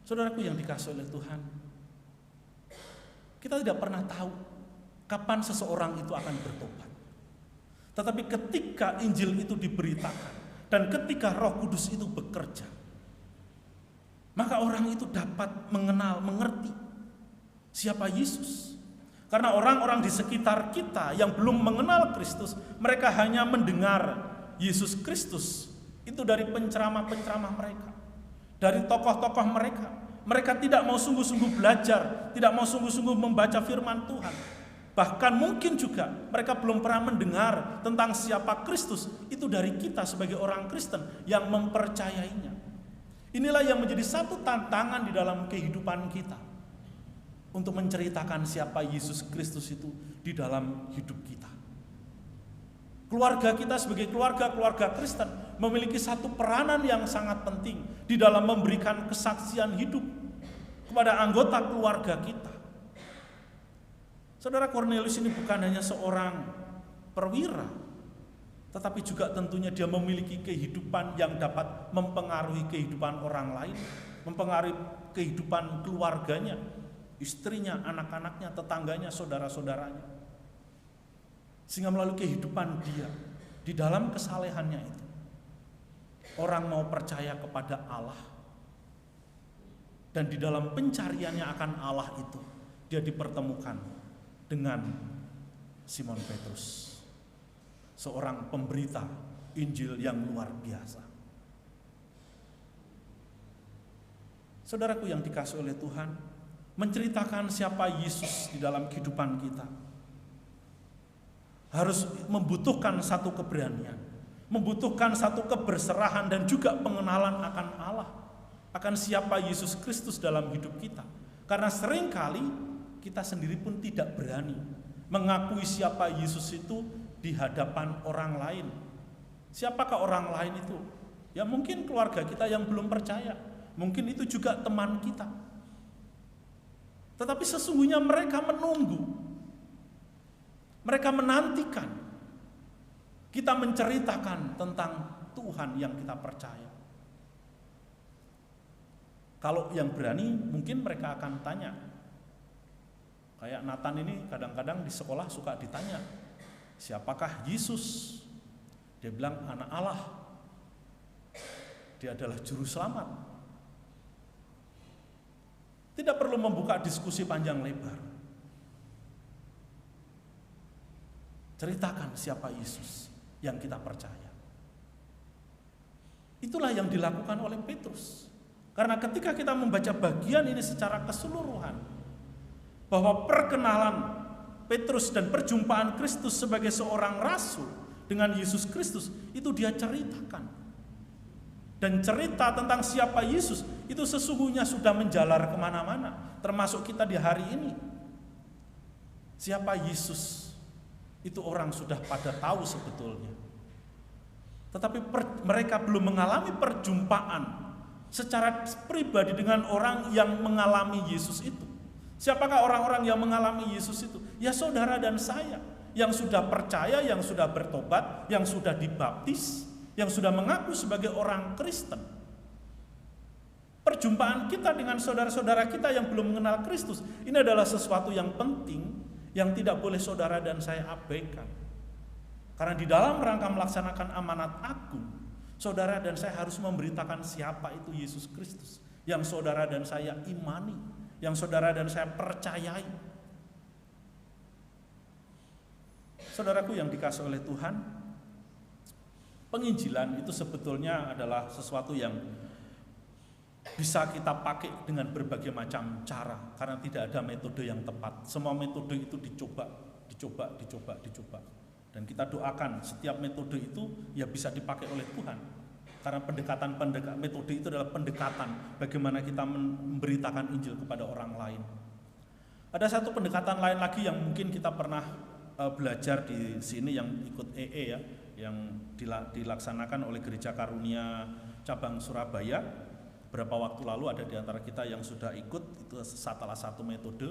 Saudaraku yang dikasihi oleh Tuhan, kita tidak pernah tahu kapan seseorang itu akan bertobat. Tetapi ketika Injil itu diberitakan dan ketika Roh Kudus itu bekerja, maka orang itu dapat mengenal, mengerti siapa Yesus. Karena orang-orang di sekitar kita yang belum mengenal Kristus, mereka hanya mendengar Yesus Kristus itu dari penceramah-penceramah mereka, dari tokoh-tokoh mereka. Mereka tidak mau sungguh-sungguh belajar, tidak mau sungguh-sungguh membaca firman Tuhan. Bahkan mungkin juga mereka belum pernah mendengar tentang siapa Kristus. Itu dari kita sebagai orang Kristen yang mempercayainya. Inilah yang menjadi satu tantangan di dalam kehidupan kita, untuk menceritakan siapa Yesus Kristus itu di dalam hidup kita. Keluarga kita sebagai keluarga Kristen memiliki satu peranan yang sangat penting di dalam memberikan kesaksian hidup kepada anggota keluarga kita. Saudara, Cornelius ini bukan hanya seorang perwira, tetapi juga tentunya dia memiliki kehidupan yang dapat mempengaruhi kehidupan orang lain, mempengaruhi kehidupan keluarganya, istrinya, anak-anaknya, tetangganya, saudara-saudaranya. Sehingga melalui kehidupan dia, di dalam kesalehannya itu, orang mau percaya kepada Allah. Dan di dalam pencariannya akan Allah itu, dia dipertemukan dengan Simon Petrus, seorang pemberita Injil yang luar biasa. Saudaraku yang dikasihi oleh Tuhan, menceritakan siapa Yesus di dalam kehidupan kita harus membutuhkan satu keberanian, membutuhkan satu keberserahan dan juga pengenalan akan Allah, akan siapa Yesus Kristus dalam hidup kita. Karena seringkali kita sendiri pun tidak berani mengakui siapa Yesus itu di hadapan orang lain. Siapakah orang lain itu? Ya mungkin keluarga kita yang belum percaya, mungkin itu juga teman kita. Tetapi sesungguhnya mereka menunggu, mereka menantikan kita menceritakan tentang Tuhan yang kita percaya. Kalau yang berani mungkin mereka akan tanya. Kayak Nathan ini kadang-kadang di sekolah suka ditanya, siapakah Yesus? Dia bilang anak Allah. Dia adalah juru selamat. Tidak perlu membuka diskusi panjang lebar. Ceritakan siapa Yesus yang kita percaya. Itulah yang dilakukan oleh Petrus. Karena ketika kita membaca bagian ini secara keseluruhan, bahwa perkenalan Petrus dan perjumpaan Kristus sebagai seorang rasul dengan Yesus Kristus, itu dia ceritakan. Dan cerita tentang siapa Yesus itu sesungguhnya sudah menjalar kemana-mana, termasuk kita di hari ini. Siapa Yesus itu orang sudah pada tahu sebetulnya. Tetapi mereka belum mengalami perjumpaan secara pribadi dengan orang yang mengalami Yesus itu. Siapakah orang-orang yang mengalami Yesus itu? Ya saudara dan saya yang sudah percaya, yang sudah bertobat, yang sudah dibaptis, yang sudah mengaku sebagai orang Kristen. Perjumpaan kita dengan saudara-saudara kita yang belum mengenal Kristus, ini adalah sesuatu yang penting, yang tidak boleh saudara dan saya abaikan. Karena di dalam rangka melaksanakan amanat agung, saudara dan saya harus memberitakan siapa itu Yesus Kristus yang saudara dan saya imani, yang saudara dan saya percayai. Saudaraku yang dikasihi oleh Tuhan, penginjilan itu sebetulnya adalah sesuatu yang bisa kita pakai dengan berbagai macam cara, karena tidak ada metode yang tepat. Semua metode itu dicoba. Dan kita doakan setiap metode itu ya bisa dipakai oleh Tuhan. Karena pendekatan metode itu adalah pendekatan bagaimana kita memberitakan Injil kepada orang lain. Ada satu pendekatan lain lagi yang mungkin kita pernah belajar di sini yang ikut EE ya, yang dilaksanakan oleh Gereja Karunia Cabang Surabaya. Beberapa waktu lalu ada di antara kita yang sudah ikut, itu salah satu metode.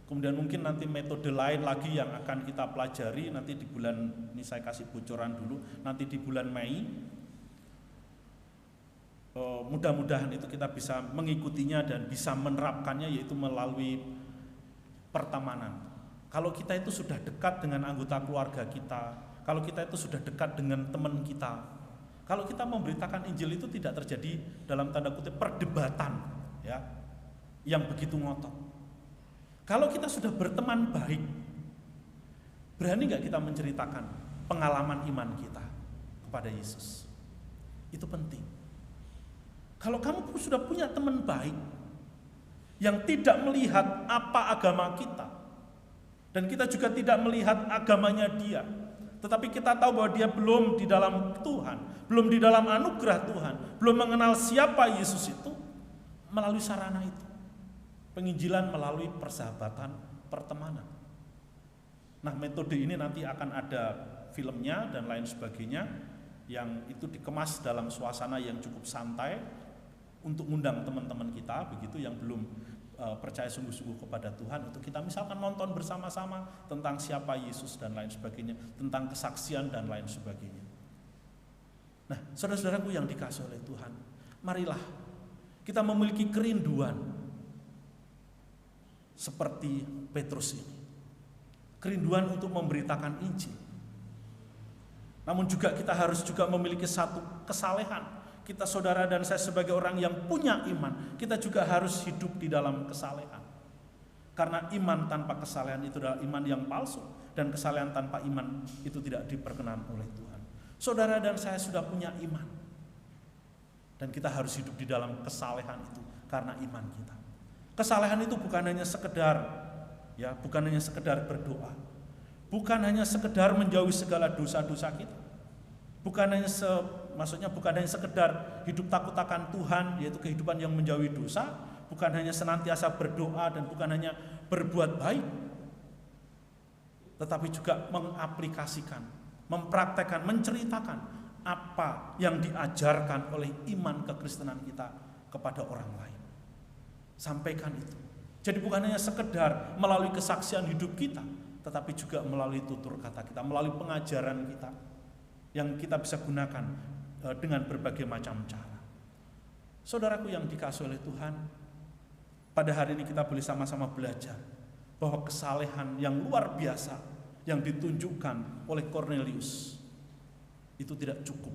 Kemudian mungkin nanti metode lain lagi yang akan kita pelajari nanti di bulan, ini saya kasih bocoran dulu, nanti di bulan Mei. Mudah-mudahan itu kita bisa mengikutinya dan bisa menerapkannya, yaitu melalui pertemanan. Kalau kita itu sudah dekat dengan anggota keluarga kita, kalau kita itu sudah dekat dengan teman kita, kalau kita memberitakan Injil itu tidak terjadi dalam tanda kutip perdebatan ya, yang begitu ngotot. Kalau kita sudah berteman baik, berani gak kita menceritakan pengalaman iman kita kepada Yesus. Itu penting. Kalau kamu sudah punya teman baik yang tidak melihat apa agama kita, dan kita juga tidak melihat agamanya dia, tetapi kita tahu bahwa dia belum di dalam Tuhan, belum di dalam anugerah Tuhan, belum mengenal siapa Yesus itu, melalui sarana itu, penginjilan melalui persahabatan, pertemanan. Nah, metode ini nanti akan ada filmnya dan lain sebagainya, yang itu dikemas dalam suasana yang cukup santai untuk mengundang teman-teman kita begitu yang belum percaya sungguh-sungguh kepada Tuhan, untuk kita misalkan nonton bersama-sama tentang siapa Yesus dan lain sebagainya, tentang kesaksian dan lain sebagainya. Nah, saudara-saudaraku yang dikasihi oleh Tuhan, marilah kita memiliki kerinduan seperti Petrus ini, kerinduan untuk memberitakan Injil. Namun juga kita harus juga memiliki satu kesalehan. Kita saudara dan saya sebagai orang yang punya iman, kita juga harus hidup di dalam kesalehan. Karena iman tanpa kesalehan itu adalah iman yang palsu, dan kesalehan tanpa iman itu tidak diperkenan oleh Tuhan. Saudara dan saya sudah punya iman, dan kita harus hidup di dalam kesalehan itu karena iman kita. Kesalehan itu bukan hanya sekedar bukan hanya sekedar berdoa, bukan hanya sekedar menjauhi segala dosa-dosa kita, bukan hanya sekedar hidup takut akan Tuhan, yaitu kehidupan yang menjauhi dosa, bukan hanya senantiasa berdoa dan bukan hanya berbuat baik, tetapi juga mengaplikasikan, mempraktekkan, menceritakan apa yang diajarkan oleh iman kekristenan kita kepada orang lain. Sampaikan itu. Jadi bukan hanya sekedar melalui kesaksian hidup kita, tetapi juga melalui tutur kata kita, melalui pengajaran kita yang kita bisa gunakan dengan berbagai macam cara. Saudaraku yang dikasihi oleh Tuhan, pada hari ini kita boleh sama-sama belajar bahwa kesalehan yang luar biasa yang ditunjukkan oleh Cornelius itu tidak cukup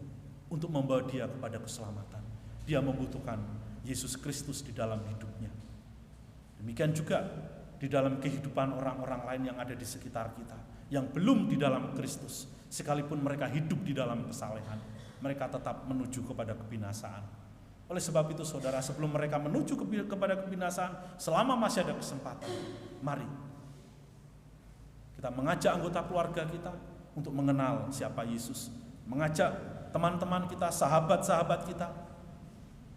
untuk membawa dia kepada keselamatan. Dia membutuhkan Yesus Kristus di dalam hidupnya. Demikian juga di dalam kehidupan orang-orang lain yang ada di sekitar kita, yang belum di dalam Kristus, sekalipun mereka hidup di dalam kesalehan, mereka tetap menuju kepada kebinasaan. Oleh sebab itu saudara, sebelum mereka menuju kepada kebinasaan, selama masih ada kesempatan, mari kita mengajak anggota keluarga kita untuk mengenal siapa Yesus, mengajak teman-teman kita, sahabat-sahabat kita,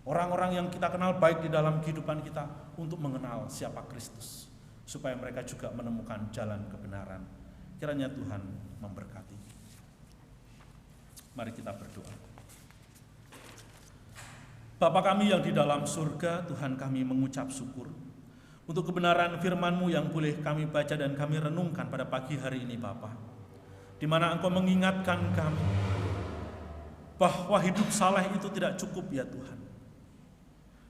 orang-orang yang kita kenal baik di dalam kehidupan kita untuk mengenal siapa Kristus, supaya mereka juga menemukan jalan kebenaran. Kiranya Tuhan memberkati. Mari kita berdoa. Bapa kami yang di dalam surga, Tuhan, kami mengucap syukur untuk kebenaran firman-Mu yang boleh kami baca dan kami renungkan pada pagi hari ini, Bapa, di mana Engkau mengingatkan kami bahwa hidup saleh itu tidak cukup, ya Tuhan.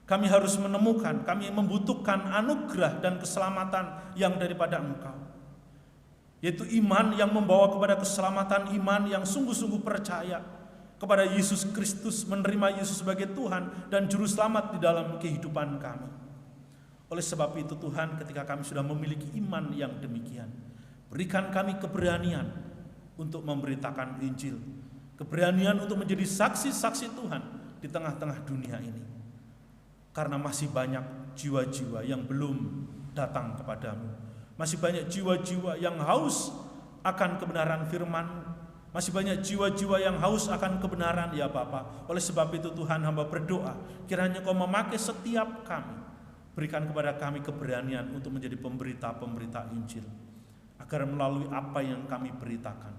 Kami harus menemukan, kami membutuhkan anugerah dan keselamatan yang daripada Engkau, yaitu iman yang membawa kepada keselamatan, iman yang sungguh-sungguh percaya kepada Yesus Kristus, menerima Yesus sebagai Tuhan dan Juru Selamat di dalam kehidupan kami. Oleh sebab itu Tuhan, ketika kami sudah memiliki iman yang demikian, berikan kami keberanian untuk memberitakan Injil, keberanian untuk menjadi saksi-saksi Tuhan di tengah-tengah dunia ini. Karena masih banyak jiwa-jiwa yang belum datang kepadamu, masih banyak jiwa-jiwa yang haus akan kebenaran firman, masih banyak jiwa-jiwa yang haus akan kebenaran, ya Bapa. Oleh sebab itu Tuhan, hamba berdoa, kiranya Kau memakai setiap kami, berikan kepada kami keberanian untuk menjadi pemberita-pemberita Injil, agar melalui apa yang kami beritakan,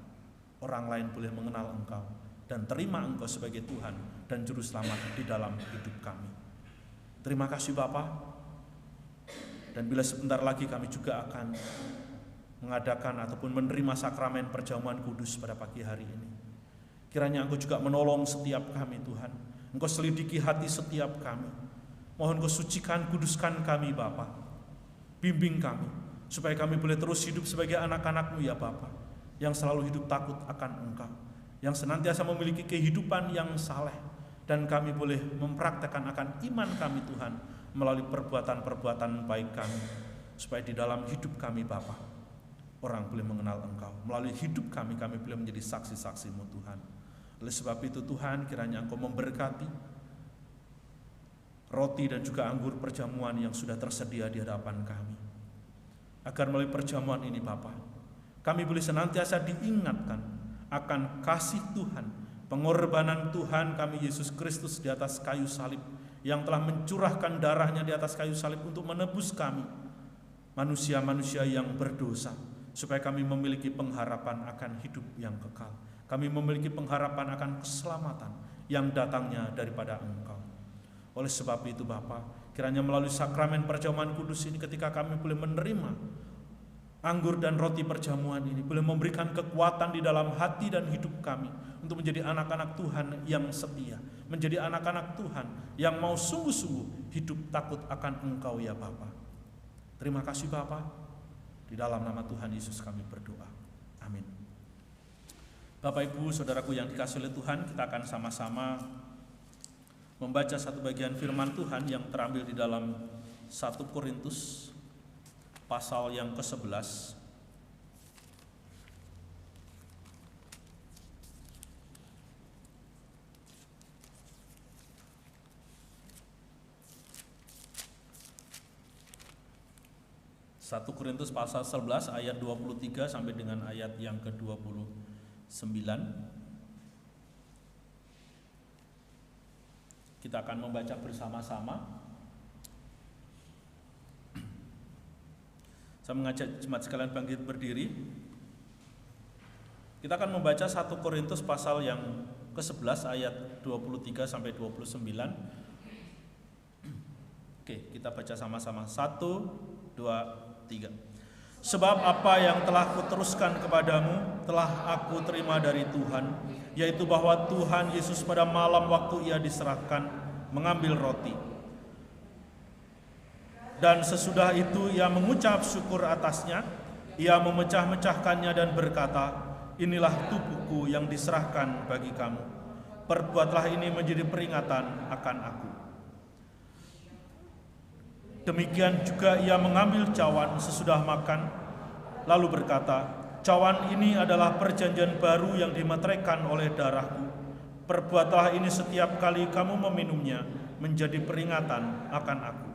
orang lain boleh mengenal Engkau dan terima Engkau sebagai Tuhan dan Juru Selamat di dalam hidup kami. Terima kasih Bapa. Dan bila sebentar lagi kami juga akan mengadakan ataupun menerima sakramen perjamuan kudus pada pagi hari ini, kiranya Engkau juga menolong setiap kami Tuhan. Engkau selidiki hati setiap kami. Mohon Kau sucikan, kuduskan kami Bapa. Bimbing kami supaya kami boleh terus hidup sebagai anak-anak-Mu, ya Bapa, yang selalu hidup takut akan Engkau, yang senantiasa memiliki kehidupan yang saleh. Dan kami boleh mempraktekkan akan iman kami Tuhan melalui perbuatan-perbuatan baik kami, supaya di dalam hidup kami Bapa, orang boleh mengenal Engkau. Melalui hidup kami boleh menjadi saksi-saksi-Mu Tuhan. Oleh sebab itu Tuhan, kiranya Engkau memberkati roti dan juga anggur perjamuan yang sudah tersedia di hadapan kami. Agar melalui perjamuan ini Bapa, kami boleh senantiasa diingatkan akan kasih Tuhan, pengorbanan Tuhan kami Yesus Kristus di atas kayu salib, yang telah mencurahkan darahnya di atas kayu salib untuk menebus kami, manusia-manusia yang berdosa, supaya kami memiliki pengharapan akan hidup yang kekal. Kami memiliki pengharapan akan keselamatan yang datangnya daripada Engkau. Oleh sebab itu Bapa, kiranya melalui sakramen perjamuan kudus ini, ketika kami boleh menerima anggur dan roti perjamuan ini, boleh memberikan kekuatan di dalam hati dan hidup kami untuk menjadi anak-anak Tuhan yang setia, menjadi anak-anak Tuhan yang mau sungguh-sungguh hidup takut akan Engkau ya Bapa. Terima kasih Bapa. Di dalam nama Tuhan Yesus kami berdoa. Amin. Bapak Ibu Saudaraku yang dikasihi oleh Tuhan, kita akan sama-sama membaca satu bagian firman Tuhan yang terambil di dalam 1 Korintus pasal yang ke-11. Satu Korintus pasal 11 ayat 23 sampai dengan ayat yang ke-29. Kita akan membaca bersama-sama. Saya mengajak jemaat sekalian bangkit berdiri. Kita akan membaca 1 Korintus pasal yang ke-11 ayat 23 sampai 29. Oke, kita baca sama-sama. 1, 2, 3. Sebab apa yang telah kuteruskan kepadamu telah aku terima dari Tuhan, yaitu bahwa Tuhan Yesus pada malam waktu Ia diserahkan mengambil roti, dan sesudah itu Ia mengucap syukur atasnya, Ia memecah-mecahkannya dan berkata, inilah tubuhku yang diserahkan bagi kamu. Perbuatlah ini menjadi peringatan akan aku. Demikian juga Ia mengambil cawan sesudah makan, lalu berkata, cawan ini adalah perjanjian baru yang dimeteraikan oleh darahku. Perbuatlah ini setiap kali kamu meminumnya menjadi peringatan akan aku.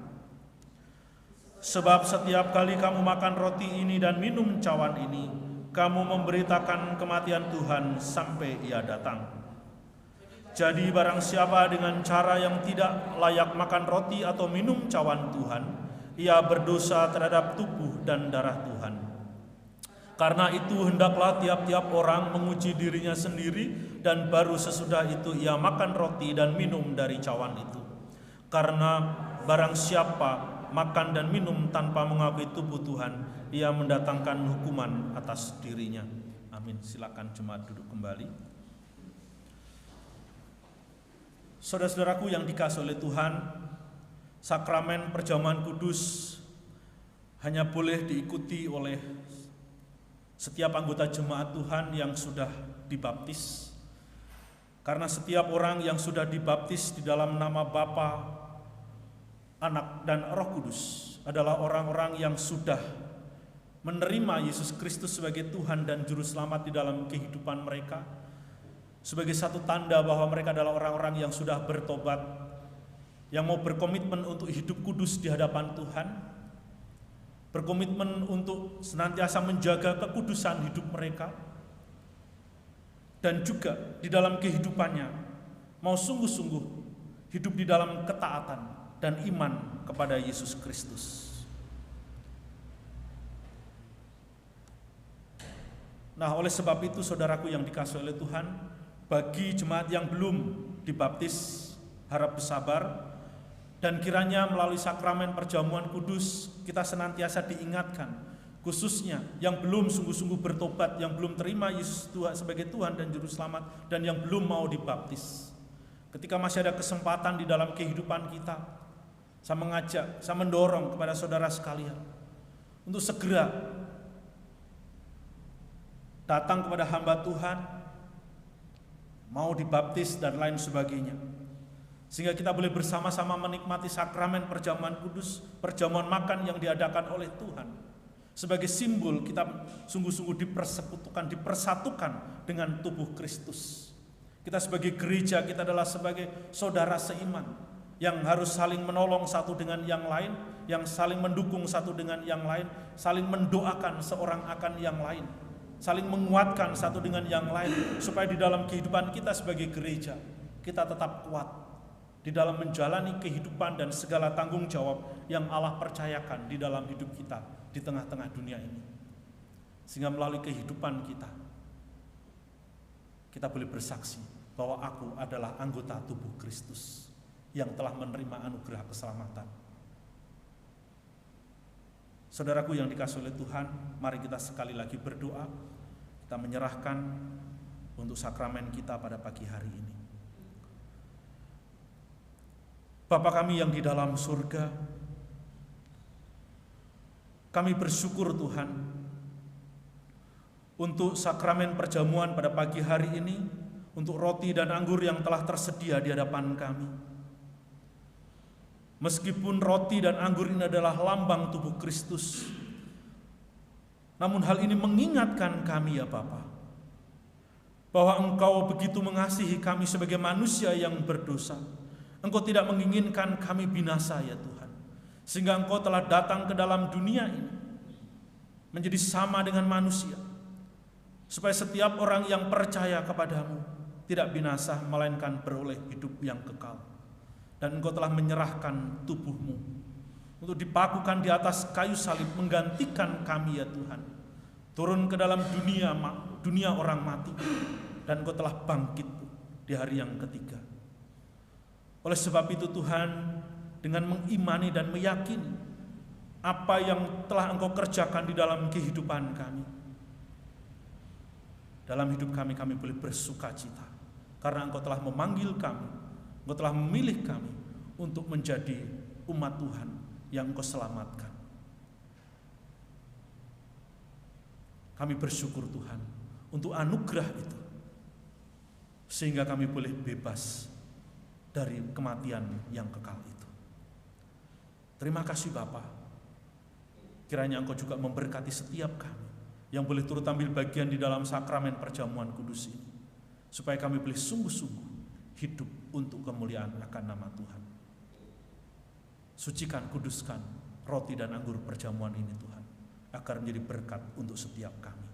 Sebab setiap kali kamu makan roti ini dan minum cawan ini, kamu memberitakan kematian Tuhan sampai Ia datang. Jadi barang siapa dengan cara yang tidak layak makan roti atau minum cawan Tuhan, ia berdosa terhadap tubuh dan darah Tuhan. Karena itu hendaklah tiap-tiap orang menguji dirinya sendiri, dan baru sesudah itu ia makan roti dan minum dari cawan itu. Karena barang siapa makan dan minum tanpa mengakui tubuh Tuhan, ia mendatangkan hukuman atas dirinya. Amin. Silakan jemaat duduk kembali. Saudara-saudaraku yang dikasihi oleh Tuhan, sakramen perjamuan kudus hanya boleh diikuti oleh setiap anggota jemaat Tuhan yang sudah dibaptis. Karena setiap orang yang sudah dibaptis di dalam nama Bapa, Anak, dan Roh Kudus adalah orang-orang yang sudah menerima Yesus Kristus sebagai Tuhan dan Juru Selamat di dalam kehidupan mereka, sebagai satu tanda bahwa mereka adalah orang-orang yang sudah bertobat, yang mau berkomitmen untuk hidup kudus di hadapan Tuhan, berkomitmen untuk senantiasa menjaga kekudusan hidup mereka, dan juga di dalam kehidupannya mau sungguh-sungguh hidup di dalam ketaatan dan iman kepada Yesus Kristus. Nah, oleh sebab itu saudaraku yang dikasihi oleh Tuhan, bagi jemaat yang belum dibaptis, harap bersabar, dan kiranya melalui sakramen perjamuan kudus kita senantiasa diingatkan, khususnya yang belum sungguh-sungguh bertobat, yang belum terima Yesus sebagai Tuhan dan Juru Selamat, dan yang belum mau dibaptis. Ketika masih ada kesempatan di dalam kehidupan kita, saya mengajak, saya mendorong kepada saudara sekalian untuk segera datang kepada hamba Tuhan, mau dibaptis dan lain sebagainya, sehingga kita boleh bersama-sama menikmati sakramen perjamuan kudus, perjamuan makan yang diadakan oleh Tuhan, sebagai simbol kita sungguh-sungguh dipersekutukan, dipersatukan dengan tubuh Kristus, Kita sebagai gereja, kita adalah sebagai saudara seiman yang harus saling menolong satu dengan yang lain, yang saling mendukung satu dengan yang lain, saling mendoakan seorang akan yang lain, saling menguatkan satu dengan yang lain, supaya di dalam kehidupan kita sebagai gereja, kita tetap kuat di dalam menjalani kehidupan dan segala tanggung jawab yang Allah percayakan di dalam hidup kita di tengah-tengah dunia ini. Sehingga melalui kehidupan kita boleh bersaksi bahwa aku adalah anggota tubuh Kristus yang telah menerima anugerah keselamatan. Saudaraku yang dikasihi oleh Tuhan, mari kita sekali lagi berdoa. Kita menyerahkan untuk sakramen kita pada pagi hari ini. Bapa kami yang di dalam surga, kami bersyukur Tuhan untuk sakramen perjamuan pada pagi hari ini, untuk roti dan anggur yang telah tersedia di hadapan kami. Meskipun roti dan anggur ini adalah lambang tubuh Kristus, namun hal ini mengingatkan kami ya Bapa, bahwa Engkau begitu mengasihi kami sebagai manusia yang berdosa. Engkau tidak menginginkan kami binasa ya Tuhan, sehingga Engkau telah datang ke dalam dunia ini menjadi sama dengan manusia, supaya setiap orang yang percaya kepadamu tidak binasa, melainkan beroleh hidup yang kekal. Dan Engkau telah menyerahkan tubuhmu untuk dipakukan di atas kayu salib, menggantikan kami ya Tuhan, turun ke dalam dunia orang mati, dan Engkau telah bangkit di hari yang ketiga. Oleh sebab itu Tuhan, dengan mengimani dan meyakini apa yang telah Engkau kerjakan di dalam kehidupan kami, dalam hidup kami boleh bersuka cita, karena Engkau telah memanggil kami, Engkau telah memilih kami untuk menjadi umat Tuhan yang Engkau selamatkan. Kami bersyukur Tuhan untuk anugerah itu, sehingga kami boleh bebas dari kematian yang kekal itu. Terima kasih Bapa. Kiranya Engkau juga memberkati setiap kami yang boleh turut ambil bagian di dalam sakramen perjamuan kudus ini, supaya kami boleh sungguh-sungguh hidup untuk kemuliaan akan nama Tuhan. Sucikan, kuduskan roti dan anggur perjamuan ini Tuhan, agar menjadi berkat untuk setiap kami.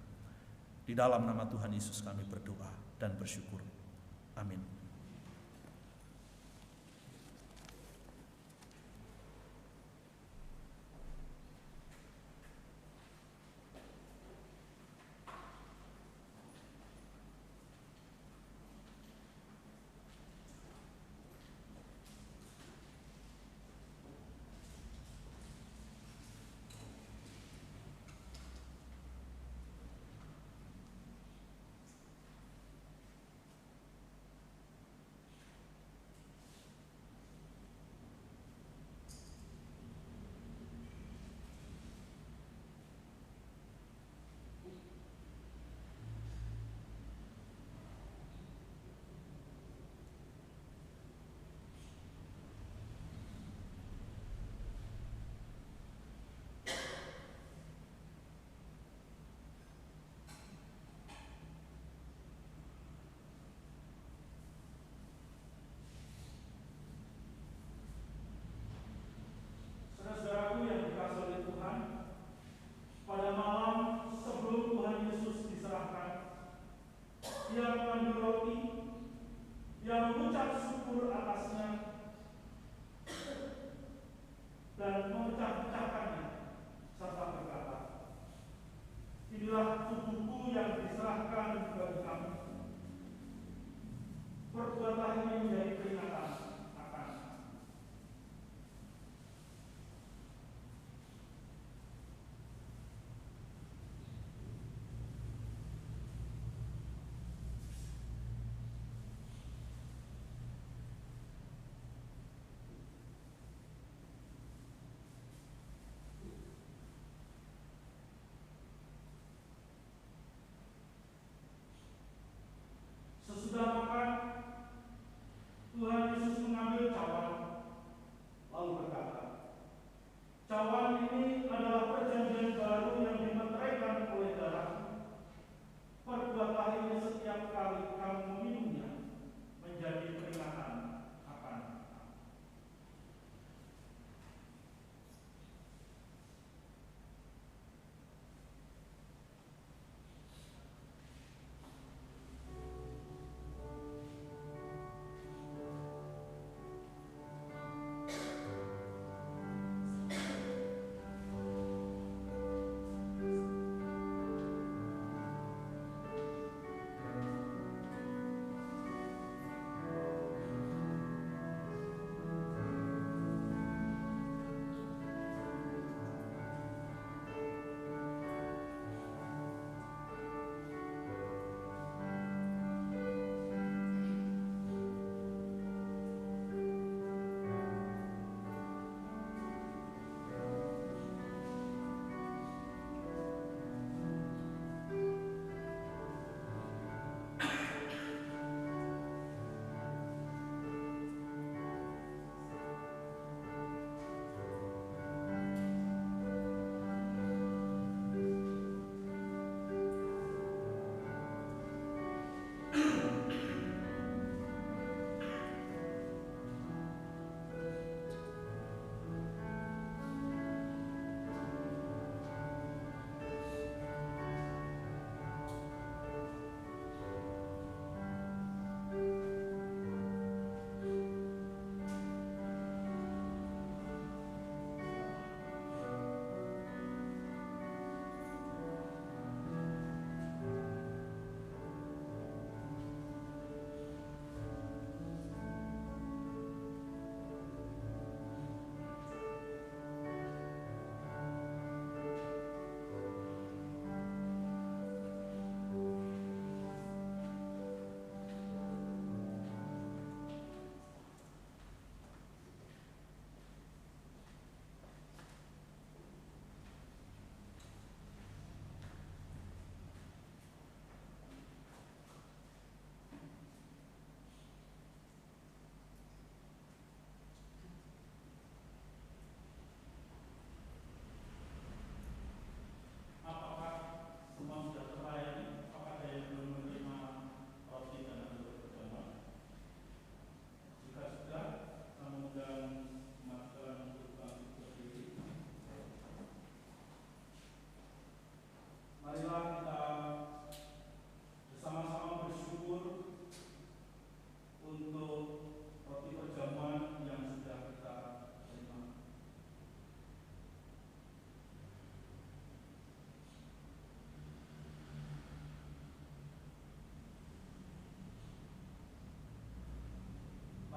Di dalam nama Tuhan Yesus kami berdoa dan bersyukur. Amin.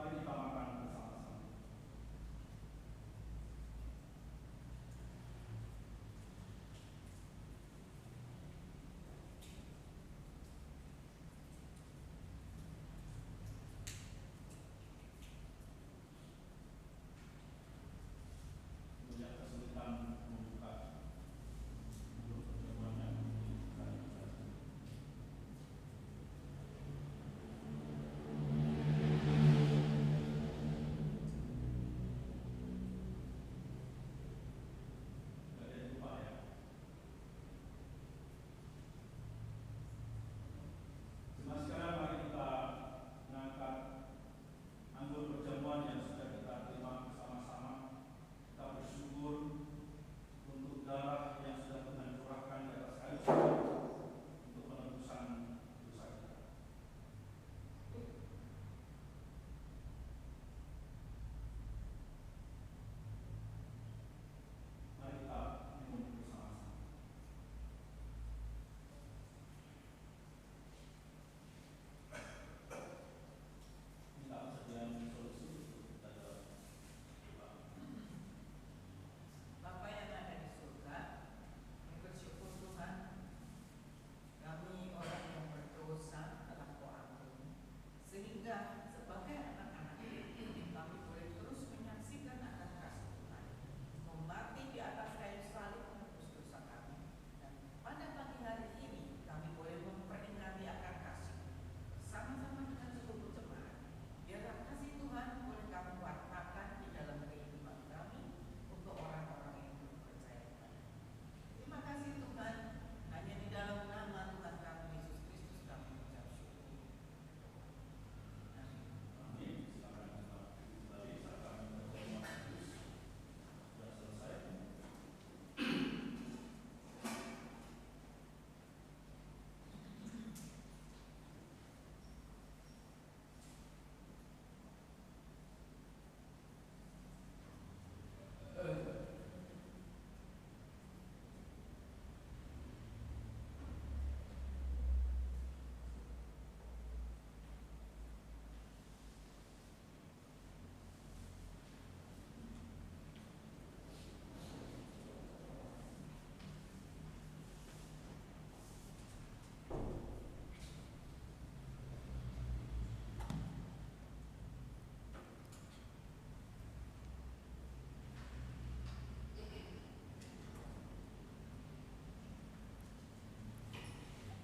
Mari kita makan bersama-sama. Punya kesulitan membuka mulut pertemuannya. Jemaat sekalian, mari kita mengangkat anggur perjamuan yang sudah kita terima bersama-sama. Kita bersyukur untuk darah yang sudah Tuhan curahkan di atas kayu salib untuk penebusan dosa kita. Mari kita minum bersama-sama. Minta persediaan solusi untuk kita dalam doa. Bapa yang ada di surga, kami bersyukur Tuhan, kami orang yang berdosa telah Kau ampuni, sehingga sebagai anak-anak kami boleh terus menyaksikan akan kasih Tuhan, mati di atas kayu salib menebus dosa kami, dan pada pagi hari ini kami boleh memperingati akan kasih sama-sama dengan seluruh jemaat. Biarlah kasih Tuhan boleh kami wartakan di dalam kehidupan kami untuk orang-orang yang belum percaya kepada. Terima kasih Tuhan, hanya di dalam nama Tuhan kami Yesus Kristus kami mengucap syukur. Amin. Amin. Silakan kita kembali saat kami pertemuan kudus sudah selesai.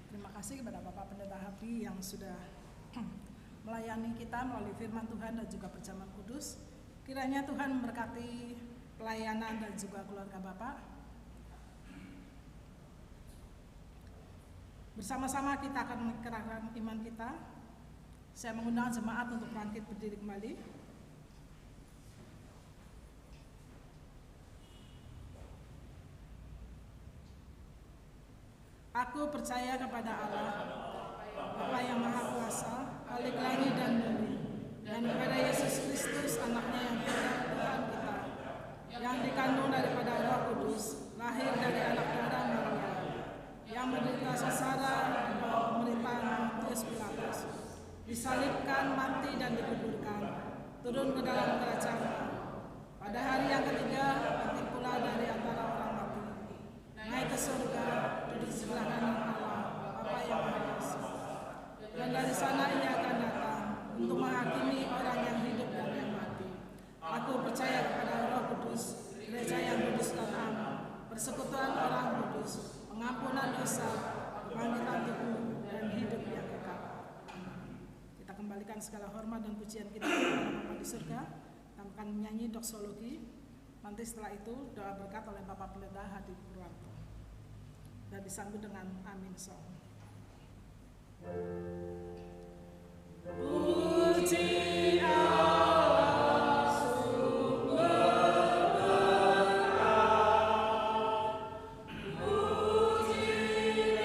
Terima kasih kepada Bapak Pendeta Habdi yang sudah melayani kita melalui firman Tuhan dan juga perjamuan kudus. Kiranya Tuhan memberkati pelayanan dan juga keluarga Bapak. Bersama-sama kita akan mengerahkan iman kita. Saya mengundang jemaat untuk bangkit berdiri kembali. Aku percaya kepada Allah, Bapa yang Maha Kuasa, Khalik langit dan bumi, dan kepada Yesus Kristus, Anaknya yang tunggal Tuhan kita, yang dikandung daripada Roh Kudus, lahir dari anak darah Maria, yang menderita sengsara di bawah pemerintahan Pontius Pilatus, disalibkan, mati dan dikuburkan, turun ke dalam kerajaan Allah. Pada hari yang ketiga, bangkit pula dari antara orang mati, naik ke surga, duduk sebelah kanan Allah, Bapa yang Maha Kuasa. Dan dari sana Ia akan datang untuk menghakimi orang yang hidup dan yang mati. Aku percaya kepada Roh Kudus, gereja yang kudus dan am, persekutuan orang kudus, pengampunan dosa, kebangkitan tubuh, dan hidup yang kekal. Kita kembalikan segala hormat dan pujian kita kepada Bapa di surga. Kita akan menyanyi doksologi. Nanti setelah itu doa berkat oleh Bapak Pendeta Hadi Purwanto dan disambut dengan Amin Song. Puji Allah sungguh berkenan, puji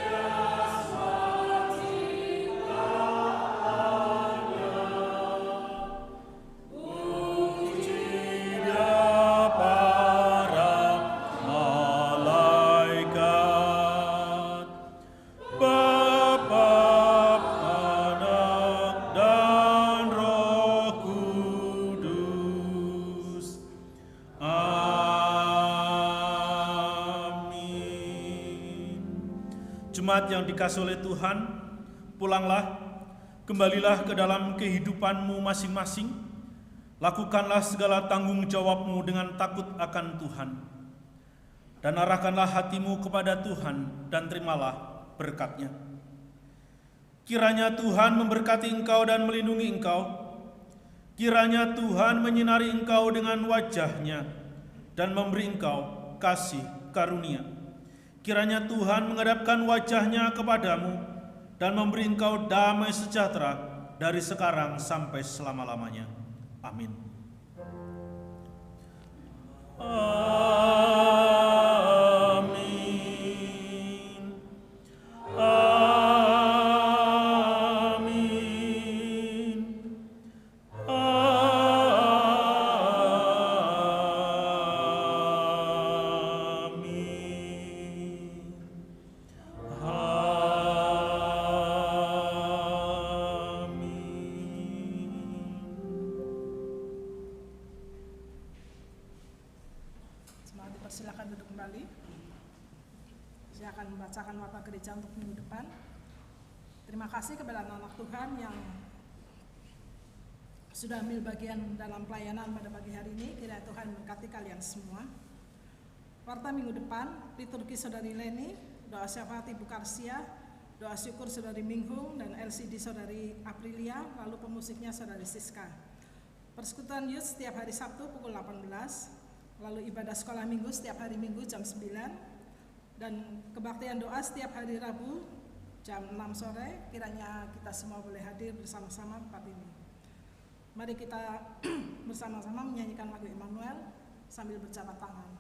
asma ciptaannya, puji para malaikat, Bapa, Anak, dan Jemaat yang dikasihi oleh Tuhan, pulanglah, kembalilah ke dalam kehidupanmu masing-masing. Lakukanlah segala tanggung jawabmu dengan takut akan Tuhan. Dan arahkanlah hatimu kepada Tuhan dan terimalah berkat-Nya. Kiranya Tuhan memberkati engkau dan melindungi engkau. Kiranya Tuhan menyinari engkau dengan wajah-Nya dan memberi engkau kasih karunia. Kiranya Tuhan menghadapkan wajah-Nya kepadamu dan memberi engkau damai sejahtera dari sekarang sampai selama-lamanya. Amin. Amin. Amin. Jemaat dipersilakan duduk kembali. Saya akan membacakan warta gereja untuk minggu depan. Terima kasih kepada anak-anak Tuhan yang sudah ambil bagian dalam pelayanan pada pagi hari ini. Kiranya Tuhan memberkati kalian semua. Warta minggu depan, liturgi Saudari Leni, doa syafaat Ibu Karsia, doa syukur Saudari Minghung dan LCD Saudari Aprilia, lalu pemusiknya Saudari Siska. Persekutuan Youth setiap hari Sabtu pukul 18, lalu ibadah sekolah minggu setiap hari Minggu jam 9, dan kebaktian doa setiap hari Rabu jam 6 sore. Kiranya kita semua boleh hadir bersama-sama tempat ini. Mari kita bersama-sama menyanyikan lagu Immanuel sambil berjabat tangan.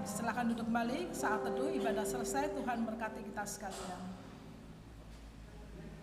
Silakan duduk kembali. Saat teduh ibadah selesai. Tuhan berkati kita sekalian.